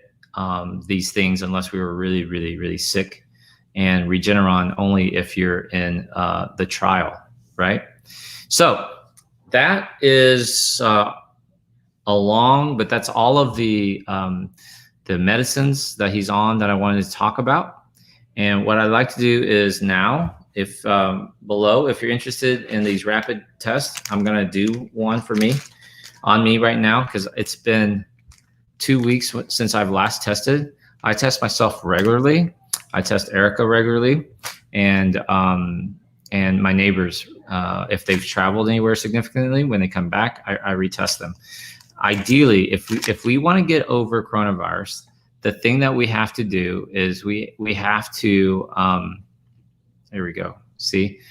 these things unless we were really, really, really sick. And Regeneron only if you're in the trial, right? So that is but that's all of the medicines that he's on that I wanted to talk about. And what I'd like to do is now, if below, if you're interested in these rapid tests, I'm gonna do one on me right now, because it's been 2 weeks since I've last tested. I test myself regularly. I test Erica regularly, and my neighbors, if they've traveled anywhere significantly, when they come back, I retest them. Ideally, if we want to get over coronavirus, the thing that we have to do is we have to, there we go. See,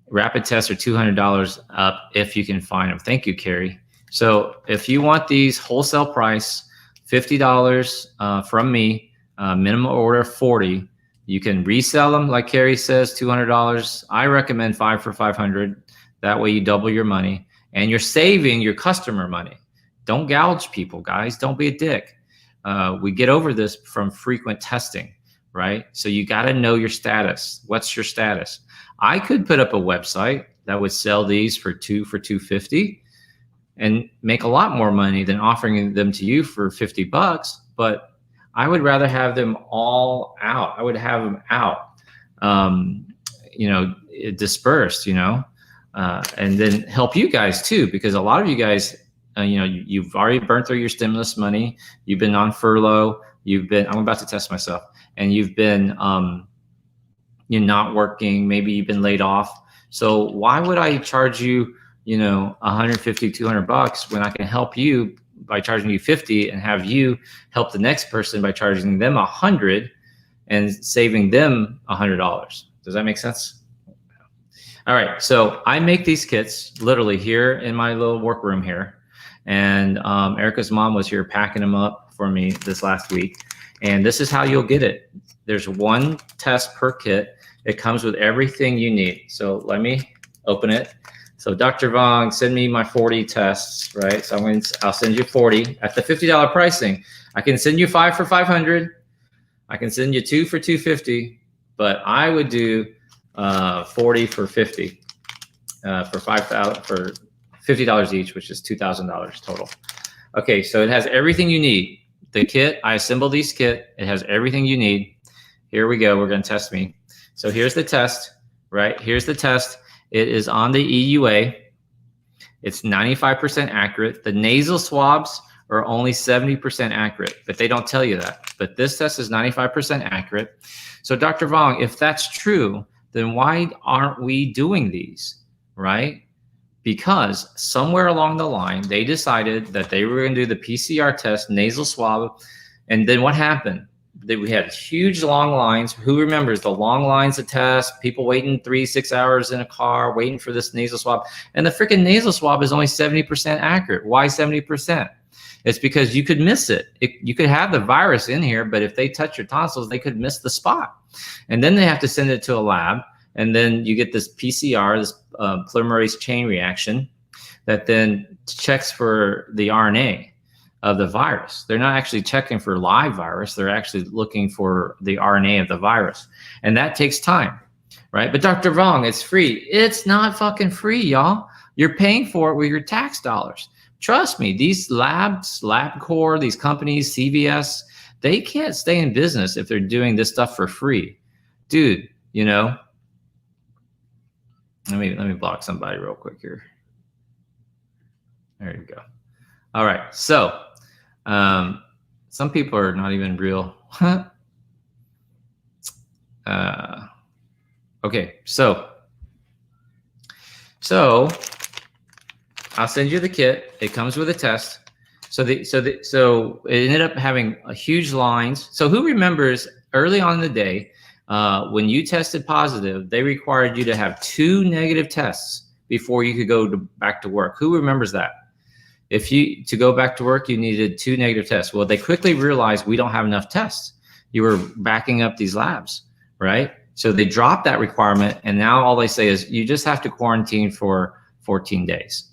rapid tests are $200 up if you can find them. Thank you, Carrie. So if you want these wholesale price, $50 from me, minimum order 40. You can resell them, like Carrie says, $200. I recommend 5 for $500. That way you double your money and you're saving your customer money. Don't gouge people, guys. Don't be a dick. We get over this from frequent testing, right? So you got to know your status. What's your status? I could put up a website that would sell these for $250 and make a lot more money than offering them to you for $50, but I would rather have them all out. I would have them out, dispersed, and then help you guys too, because a lot of you guys, you've already burned through your stimulus money. You've been on furlough. I'm about to test myself, and you've been, you're not working. Maybe you've been laid off. So why would I charge you, $150, $200 when I can help you by charging you $50 and have you help the next person by charging them $100 and saving them $100? Does that make sense? All right, so I make these kits literally here in my little workroom here, and Erica's mom was here packing them up for me this last week, and this is how you'll get it. There's one test per kit. It comes with everything you need. So let me open it. So Dr. Vong, send me my 40 tests, right? So I'll send you 40 at the $50 pricing. I can send you 5 for $500. I can send you 2 for $250, but I would do 40 for $50, for $50 each, which is $2,000 total. Okay, so it has everything you need. The kit, I assemble these kit. It has everything you need. Here we go. We're going to test me. So here's the test, right? Here's the test. It is on the EUA. It's 95% accurate. The nasal swabs are only 70% accurate, but they don't tell you that. But this test is 95% accurate. So Dr. Vong, if that's true, then why aren't we doing these, right? Because somewhere along the line, they decided that they were going to do the PCR test, nasal swab, and then what happened? We had huge long lines. Who remembers the long lines of tests, people waiting 3-6 hours in a car, waiting for this nasal swab, and the freaking nasal swab is only 70% accurate. Why 70%? It's because you could miss it. You could have the virus in here, but if they touch your tonsils, they could miss the spot. And then they have to send it to a lab, and then you get this PCR, this polymerase chain reaction, that then checks for the RNA of the virus. They're not actually checking for live virus. They're actually looking for the RNA of the virus. And that takes time, right? But Dr. Vong, it's free. It's not fucking free, y'all. You're paying for it with your tax dollars. Trust me, these labs, LabCorp, these companies, CVS, they can't stay in business if they're doing this stuff for free. Dude, let me block somebody real quick here. There you go. All right, so some people are not even real. Okay, so So I'll send you the kit. It comes with a test. So it ended up having a huge lines. So who remembers early on in the day when you tested positive, they required you to have 2 negative tests before you could go back to work. Who remembers that? To go back to work, you needed 2 negative tests. Well, they quickly realized we don't have enough tests. You were backing up these labs, right? So they dropped that requirement, and now all they say is you just have to quarantine for 14 days.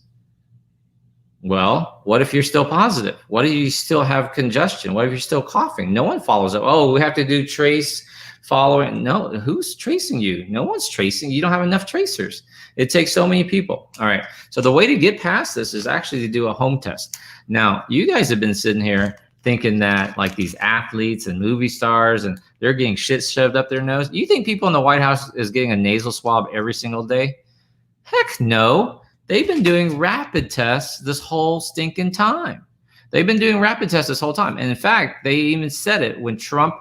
Well, what if you're still positive? What if you still have congestion? What if you're still coughing? No one follows up. Oh, we have to do trace following. No, who's tracing you? No one's tracing. You don't have enough tracers. It takes so many people. All right. So the way to get past this is actually to do a home test. Now, you guys have been sitting here thinking that like these athletes and movie stars and they're getting shit shoved up their nose. You think people in the White House is getting a nasal swab every single day? Heck no. They've been doing rapid tests this whole stinking time. They've been doing rapid tests this whole time. And in fact, they even said it when Trump,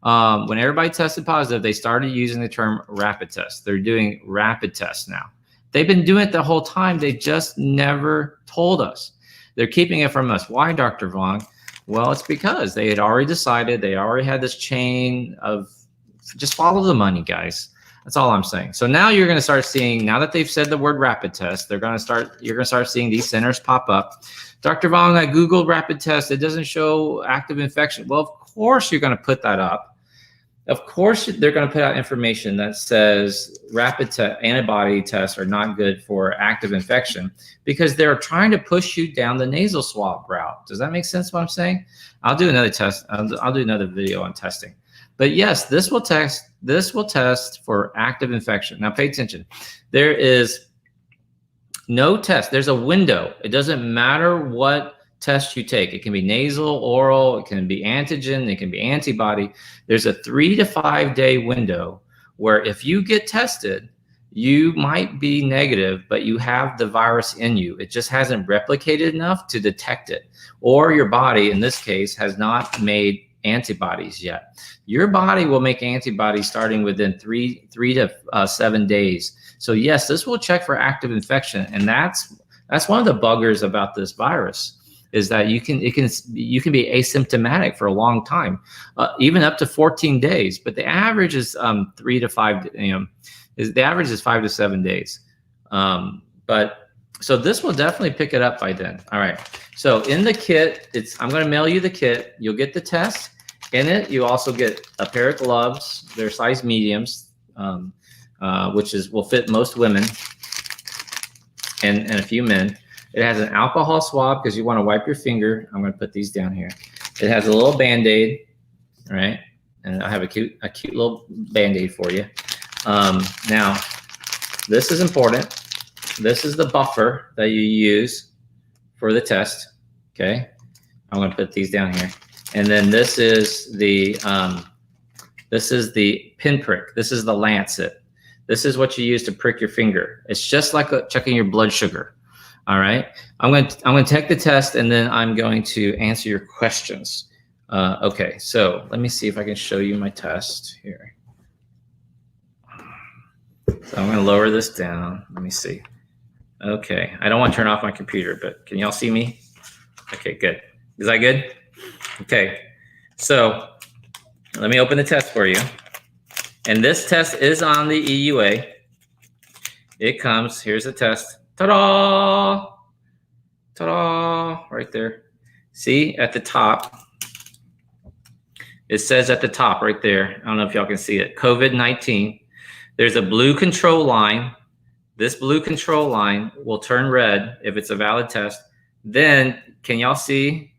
when everybody tested positive, they started using the term rapid test. They're doing rapid tests now. They've been doing it the whole time. They just never told us. They're keeping it from us. Why, Dr. Vaughn? Well, it's because they had already decided, they already had this chain of just follow the money, guys. That's all I'm saying. So now you're going to start seeing, now that they've said the word rapid test, you're going to start seeing these centers pop up. Dr. Vaughn, I Googled rapid test. It doesn't show active infection. Well, of course you're going to put that up. Of course they're going to put out information that says rapid antibody tests are not good for active infection because they're trying to push you down the nasal swab route. Does that make sense what I'm saying? I'll do another test. I'll do another video on testing. But yes, this will test for active infection. Now pay attention. There is no test. There's a window. It doesn't matter what test you take. It can be nasal, oral, it can be antigen, it can be antibody. There's a 3 to 5 day window where if you get tested, you might be negative, but you have the virus in you. It just hasn't replicated enough to detect it. Or your body, in this case, has not made antibodies yet. Your body will make antibodies starting within 3 to 7 days. So yes, this will check for active infection, and that's one of the buggers about this virus is that you can be asymptomatic for a long time, even up to 14 days. But the average is 3 to 5. The average is 5 to 7 days. But so this will definitely pick it up by then. All right. So in the kit, I'm going to mail you the kit. You'll get the test. In it, you also get a pair of gloves. They're size mediums, which will fit most women and a few men. It has an alcohol swab because you want to wipe your finger. I'm going to put these down here. It has a little Band-Aid, right? And I have a cute little Band-Aid for you. Now, this is important. This is the buffer that you use for the test. Okay, I'm going to put these down here. And then this is the pinprick. This is the lancet. This is what you use to prick your finger. It's just like checking your blood sugar. All right. I'm going to take the test and then I'm going to answer your questions. Okay. So let me see if I can show you my test here. So I'm going to lower this down. Let me see. Okay. I don't want to turn off my computer, but can y'all see me? Okay, good. Is that good? Okay. So let me open the test for you. And this test is on the EUA. It comes, here's the test. Ta-da! Ta-da! Right there. See at the top. It says at the top right there. I don't know if y'all can see it. COVID-19. There's a blue control line. This blue control line will turn red if it's a valid test. Then, can y'all see?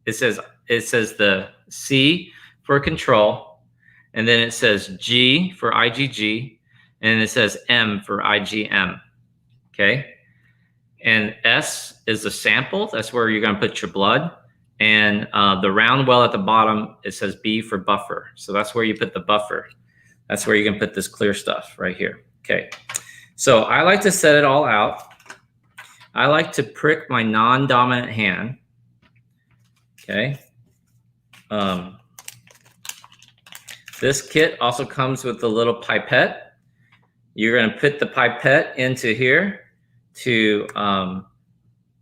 It says the C for control, and then it says G for IgG, and it says M for IgM. Okay, and S is the sample. That's where you're going to put your blood, and the round well at the bottom, it says B for buffer. So that's where you put the buffer. That's where you can put this clear stuff right here. Okay, so I like to set it all out. I like to prick my non-dominant hand. Okay. This kit also comes with a little pipette. You're going to put the pipette into here, to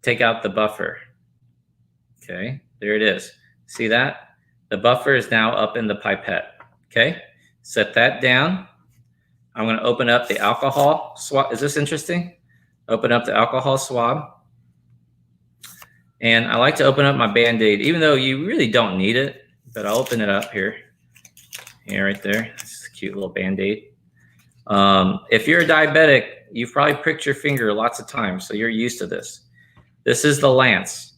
take out the buffer. Okay, there it is. See that? The buffer is now up in the pipette. Okay, set that down. I'm going to open up the alcohol swab. Is this interesting? Open up the alcohol swab. And I like to open up my Band-Aid, even though you really don't need it, but I'll open it up here. Here, right there. This is a cute little Band-Aid. If you're a diabetic, you've probably pricked your finger lots of times, so you're used to this. This is the lance,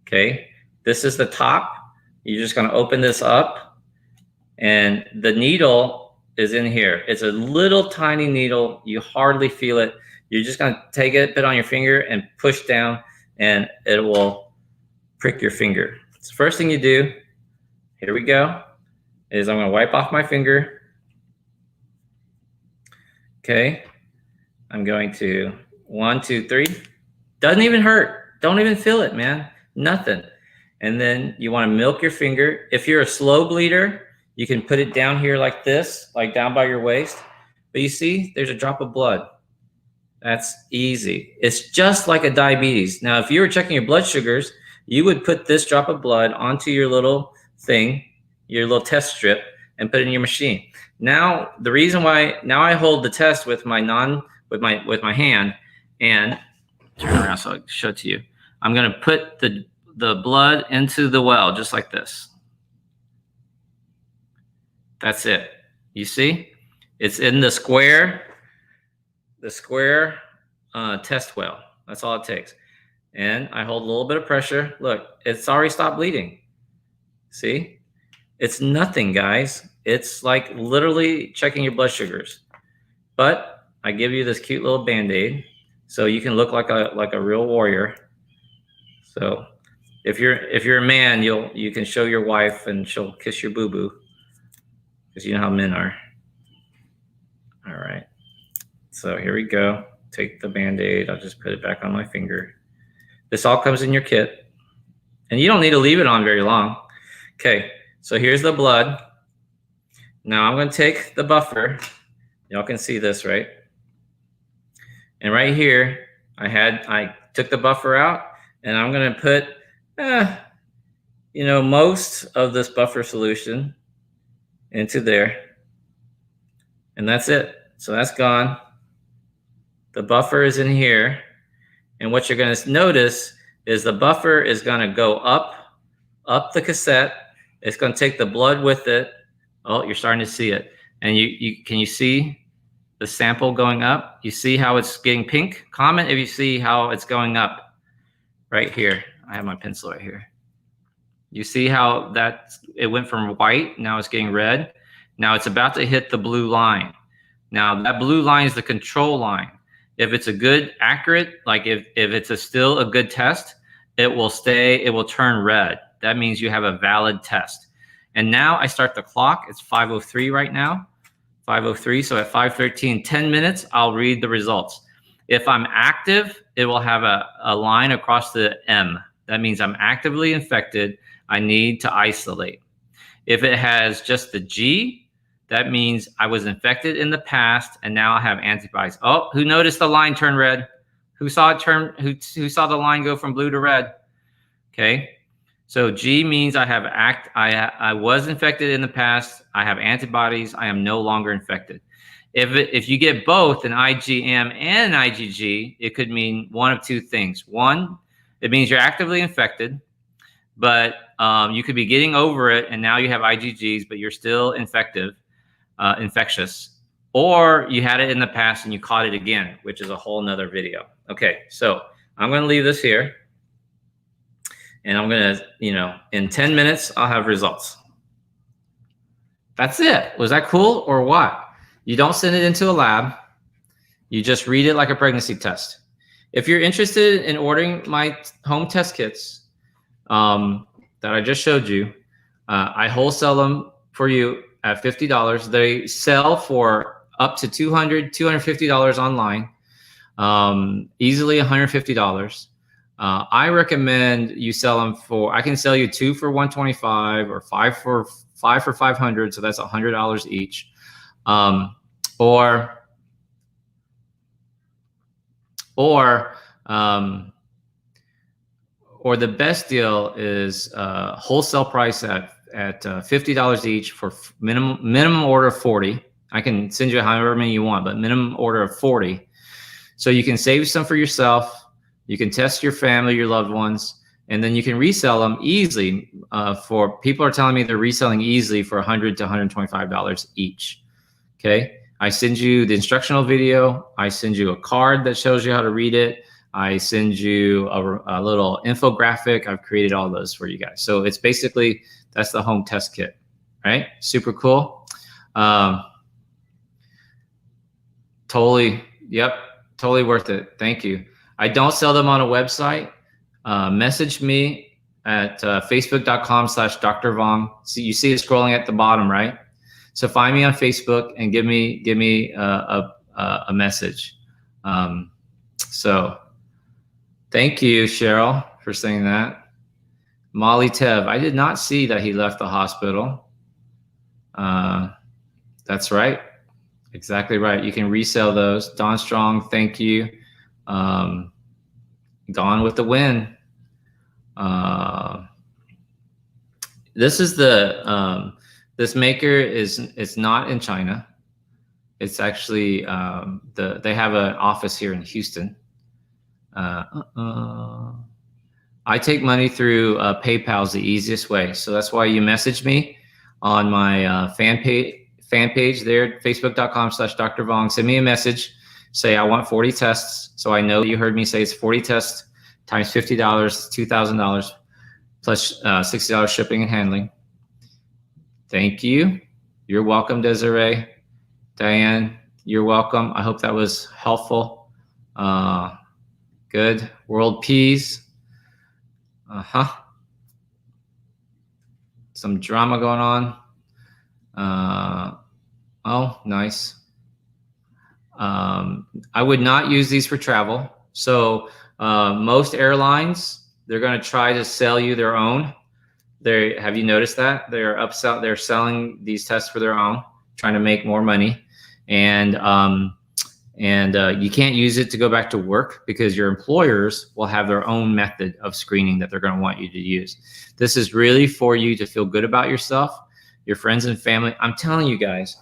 okay? This is the top. You're just gonna open this up, and the needle is in here. It's a little tiny needle. You hardly feel it. You're just gonna take it, put it on your finger, and push down, and it will prick your finger. So first thing you do, here we go, is I'm gonna wipe off my finger. Okay, I'm going to 1, 2, 3. Doesn't even hurt. Don't even feel it, man. Nothing. And then you want to milk your finger. If you're a slow bleeder, you can put it down here like this, like down by your waist. But you see, there's a drop of blood. That's easy. It's just like a diabetes. Now, if you were checking your blood sugars, you would put this drop of blood onto your little thing, your little test strip, and put it in your machine. Now, the reason why now I hold the test with my hand and turn around so I can show it to you. I'm going to put the blood into the well just like this. That's it. You see? It's in the square test well. That's all it takes. And I hold a little bit of pressure. Look, it's already stopped bleeding. See? It's nothing, guys. It's like literally checking your blood sugars. But I give you this cute little Band-Aid so you can look like a real warrior. So if you're a man, you can show your wife and she'll kiss your boo-boo, because you know how men are. All right. So here we go. Take the Band-Aid. I'll just put it back on my finger. This all comes in your kit. And you don't need to leave it on very long. Okay, so here's the blood. Now I'm going to take the buffer. Y'all can see this, right? And right here, I took the buffer out, and I'm going to put, most of this buffer solution into there. And that's it. So that's gone. The buffer is in here. And what you're going to notice is the buffer is going to go up the cassette. It's going to take the blood with it. Oh, you're starting to see it. And can you see the sample going up? You see how it's getting pink? Comment if you see how it's going up right here. I have my pencil right here. You see how it went from white, now it's getting red. Now it's about to hit the blue line. Now that blue line is the control line. If it's a good, accurate, like if it's still a good test, it will turn red. That means you have a valid test. And now I start the clock. It's 5:03 right now. 5:03, so at 5:13, 10 minutes, I'll read the results. If I'm active, it will have a line across the M. That means I'm actively infected. I need to isolate. If it has just the G, that means I was infected in the past and now I have antibodies. Oh, who noticed the line turn red? Who saw it turn? Who saw the line go from blue to red? Okay. So G means I was infected in the past. I have antibodies. I am no longer infected. If you get both an IgM and an IgG, it could mean one of two things. One, it means you're actively infected, but you could be getting over it and now you have IgGs, but you're still infectious. Or you had it in the past and you caught it again, which is a whole nother video. Okay, so I'm going to leave this here. And I'm going to, in 10 minutes, I'll have results. That's it. Was that cool or what? You don't send it into a lab. You just read it like a pregnancy test. If you're interested in ordering my home test kits that I just showed you, I wholesale them for you at $50. They sell for up to $200, $250 online, easily $150. I recommend you sell them I can sell you 2 for $125 or 5 for $500. So that's $100 each. Or Or the best deal is wholesale price at $50 each for minimum order of 40. I can send you however many you want, but minimum order of 40. So you can save some for yourself. You can test your family, your loved ones, and then you can resell them easily. For people are telling me they're reselling easily for $100 to $125 each. Okay. I send you the instructional video. I send you a card that shows you how to read it. I send you a little infographic. I've created all those for you guys. So it's basically, that's the home test kit, right? Super cool. Totally. Yep. Totally worth it. Thank you. I don't sell them on a website. Message me at facebook.com/Dr. Vong. See, you see it scrolling at the bottom, right? So find me on Facebook and give me a message. So thank you, Cheryl, for saying that. Molly Tev, I did not see that he left the hospital. That's right. Exactly right. You can resell those. Don Strong, thank you. Gone with the Wind. This is the this maker it's not in China. It's actually they have an office here in Houston. I take money through PayPal is the easiest way. So that's why you message me on my fan page there, facebook.com/Dr. Vong. Send me a message. Say I want 40 tests. So I know you heard me say it's 40 tests times $50, $2,000 plus $60 shipping and handling. Thank you. You're welcome, Desiree. Diane, you're welcome. I hope that was helpful. Good. World Peas. Some drama going on. Oh, nice. I would not use these for travel. So most airlines, they're going to try to sell you their own. Have you noticed that? They're selling these tests for their own, trying to make more money. And you can't use it to go back to work because your employers will have their own method of screening that they're going to want you to use. This is really for you to feel good about yourself, your friends and family. I'm telling you guys,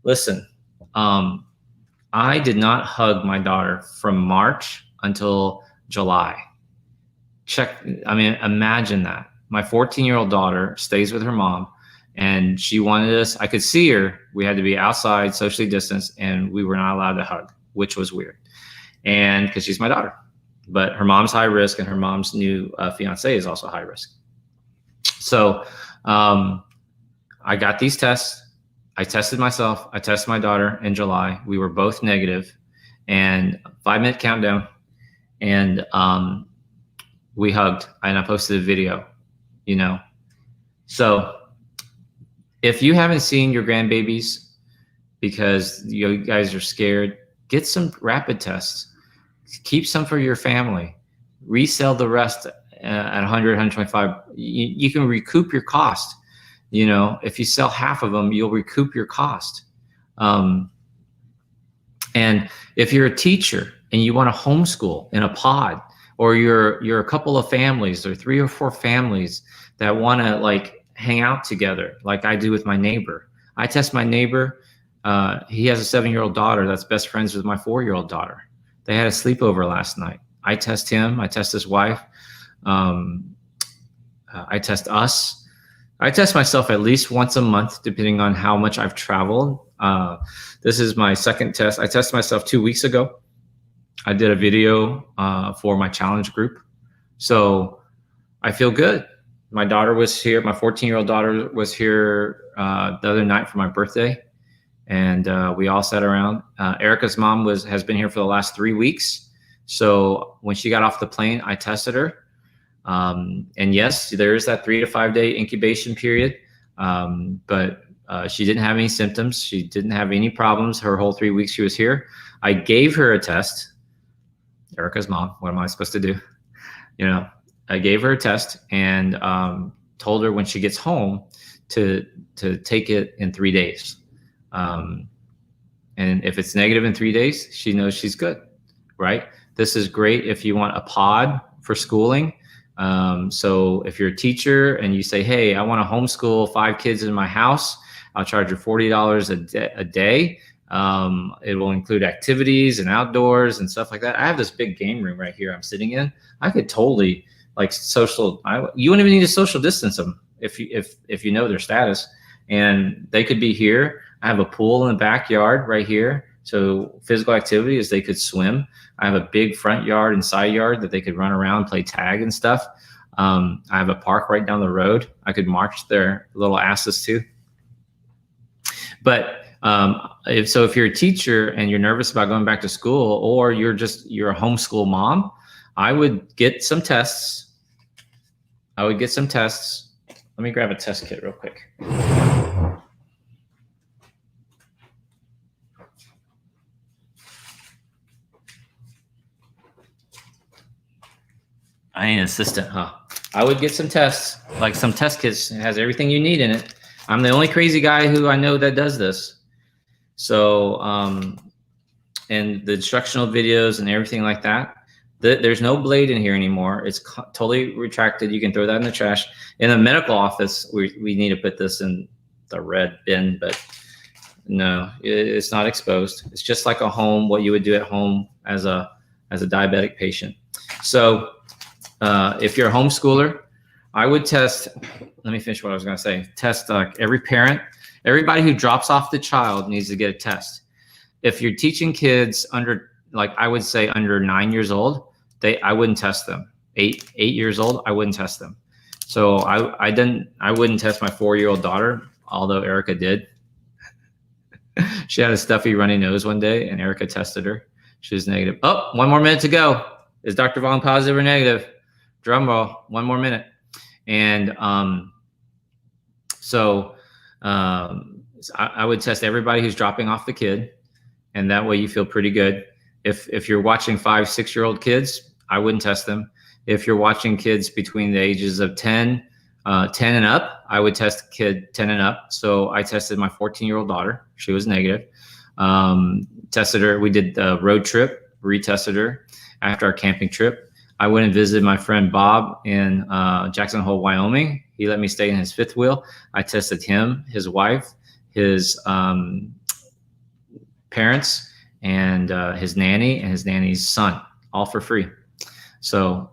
listen, I did not hug my daughter from March until July. Imagine that. My 14-year-old daughter stays with her mom, and she wanted us. I could see her. We had to be outside, socially distanced, and we were not allowed to hug, which was weird. And because she's my daughter, but her mom's high risk, and her mom's new fiance is also high risk. So I got these tests. I tested myself. I tested my daughter in July. We were both negative, and 5-minute countdown, and we hugged, and I posted a video. So if you haven't seen your grandbabies because you guys are scared, get some rapid tests. Keep some for your family. Resell the rest at 100, 125. You can recoup your cost. If you sell half of them, you'll recoup your cost. And if you're a teacher and you want to homeschool in a pod, or you're a couple of families or 3 or 4 families that want to hang out together, like I do with my neighbor. I test my neighbor. He has a 7-year-old daughter that's best friends with my 4-year-old daughter. They had a sleepover last night. I test him. I test his wife. I test us. I test myself at least once a month, depending on how much I've traveled. This is my second test. I tested myself 2 weeks ago. I did a video for my challenge group. So I feel good. My daughter was here. My 14-year-old daughter was here the other night for my birthday. And we all sat around. Erica's mom has been here for the last 3 weeks. So when she got off the plane, I tested her. And yes, there is that 3 to 5 day incubation period. But she didn't have any symptoms. She didn't have any problems her whole 3 weeks she was here. I gave her a test. Erica's mom, what am I supposed to do? I gave her a test and told her when she gets home to take it in 3 days. And if it's negative in 3 days, she knows she's good, right? This is great if you want a pod for schooling. So if you're a teacher and you say, hey, I want to homeschool 5 kids in my house, I'll charge you $40 a day. It will include activities and outdoors and stuff like that. I have this big game room right here I'm sitting in. I could totally like you wouldn't even need to social distance them if you know their status, and they could be here. I have a pool in the backyard right here. So physical activity is they could swim. I have a big front yard and side yard that they could run around, play tag and stuff. I have a park right down the road. I could march their little asses to. But if you're a teacher and you're nervous about going back to school, or you're a homeschool mom, I would get some tests. Let me grab a test kit real quick. I ain't an assistant, huh? I would get some tests, like some test kits. It has everything you need in it. I'm the only crazy guy who I know that does this. So, and the instructional videos and everything like that, there's no blade in here anymore. It's totally retracted. You can throw that in the trash. In a medical office, we need to put this in the red bin, but no, it's not exposed. It's just like a home, what you would do at home as a diabetic patient. So if you're a homeschooler, I would test, let me finish what I was going to say. Test every parent, everybody who drops off the child needs to get a test. If you're teaching kids under, like I would say under 9 years old, I wouldn't test them. 8 years old, I wouldn't test them. So I wouldn't test my 4-year-old daughter, although Erica did. She had a stuffy runny nose one day and Erica tested her. She was negative. Oh, 1 more minute to go. Is Dr. Vong positive or negative? Drum roll, 1 more minute. And I would test everybody who's dropping off the kid, and that way you feel pretty good. If you're watching 5, 6-year-old kids, I wouldn't test them. If you're watching kids between the ages of 10 and up, I would test kid 10 and up. So I tested my 14-year-old daughter. She was negative. Tested her. We did a road trip, retested her after our camping trip. I went and visited my friend Bob in Jackson Hole, Wyoming. He let me stay in his fifth wheel. I tested him, his wife, his parents, and his nanny and his nanny's son, all for free. So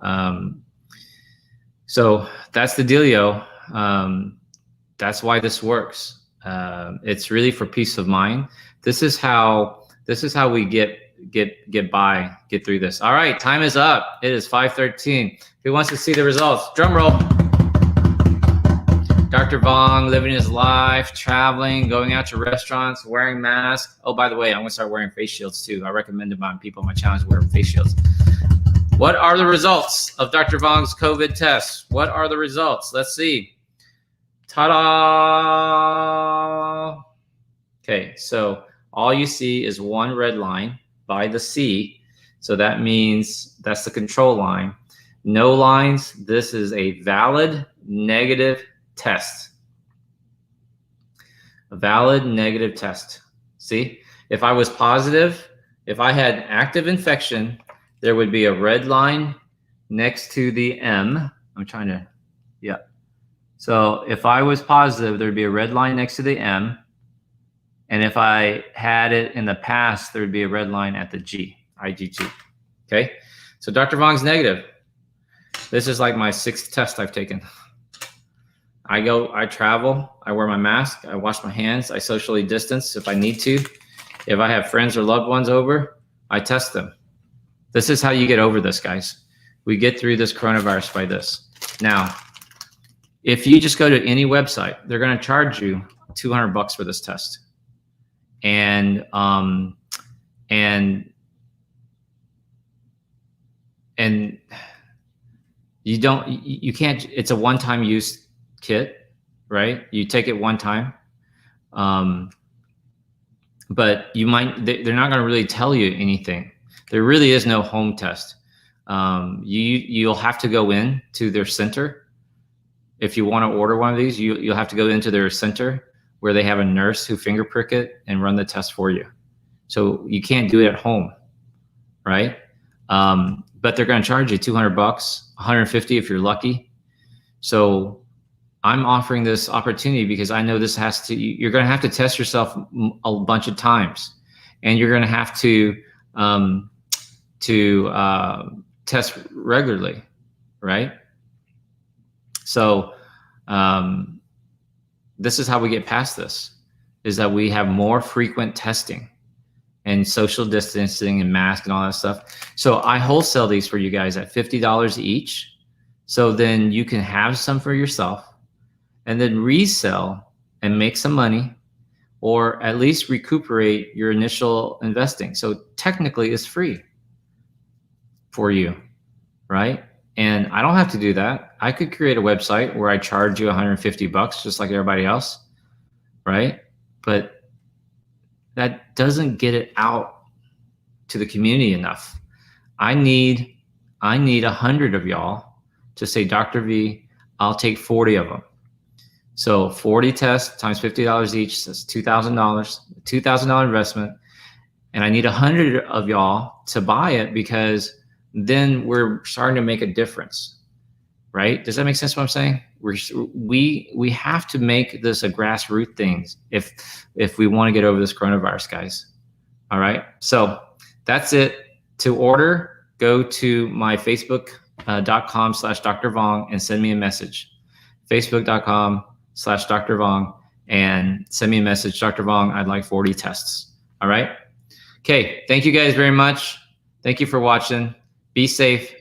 so that's the dealio. That's why this works. It's really for peace of mind. This is how we get through this. All right, time is up. It is 5:13. Who wants to see the results? Drum roll. Dr. Vong living his life, traveling, going out to restaurants, wearing masks. Oh, by the way, I'm gonna start wearing face shields too. I recommend to my people on my channel wear face shields. What are the results of Dr. Vong's COVID test? What are the results? Let's see. Ta-da! Okay, so all you see is one red line by the C. So that means that's the control line. No lines. This is a valid negative test. A valid negative test. See, if I was positive, if I had active infection, there would be a red line next to the M. I'm trying to, yeah. So if I was positive, there'd be a red line next to the M. And if I had it in the past, there'd be a red line at the G, IgG. Okay, so Dr. Vong's negative. This is like my 6th test I've taken. I travel, I wear my mask, I wash my hands, I socially distance if I need to. If I have friends or loved ones over, I test them. This is how you get over this, guys. We get through this coronavirus by this. Now, if you just go to any website, they're going to charge you $200 for this test. And you can't, it's a one-time use kit, right? You take it one time. But they're not going to really tell you anything. There really is no home test. You'll have to go in to their center. If you want to order one of these, you'll have to go into their center where they have a nurse who finger prick it and run the test for you. So you can't do it at home, right? But they're going to charge you $200, $150 if you're lucky. So I'm offering this opportunity because I know this you're going to have to test yourself a bunch of times, and you're going to have to test regularly, right? So this is how we get past this, is that we have more frequent testing and social distancing and mask and all that stuff. So I wholesale these for you guys at $50 each. So then you can have some for yourself and then resell and make some money, or at least recuperate your initial investing. So technically it's free for you, right? And I don't have to do that. I could create a website where I charge you $150 just like everybody else, right? But that doesn't get it out to the community enough. I need 100 of y'all to say, Dr. V, I'll take 40 of them. So 40 tests times $50 each, that's $2,000, $2,000 investment. And I need 100 of y'all to buy it, because then we're starting to make a difference, right? Does that make sense what I'm saying? We have to make this a grassroots thing if we want to get over this coronavirus, guys. All right. So that's it. To order, go to my facebook.com/Dr. Vong and send me a message. Facebook.com/Dr. Vong and send me a message. Dr. Vong, I'd like 40 tests. All right. Okay. Thank you guys very much. Thank you for watching. Be safe.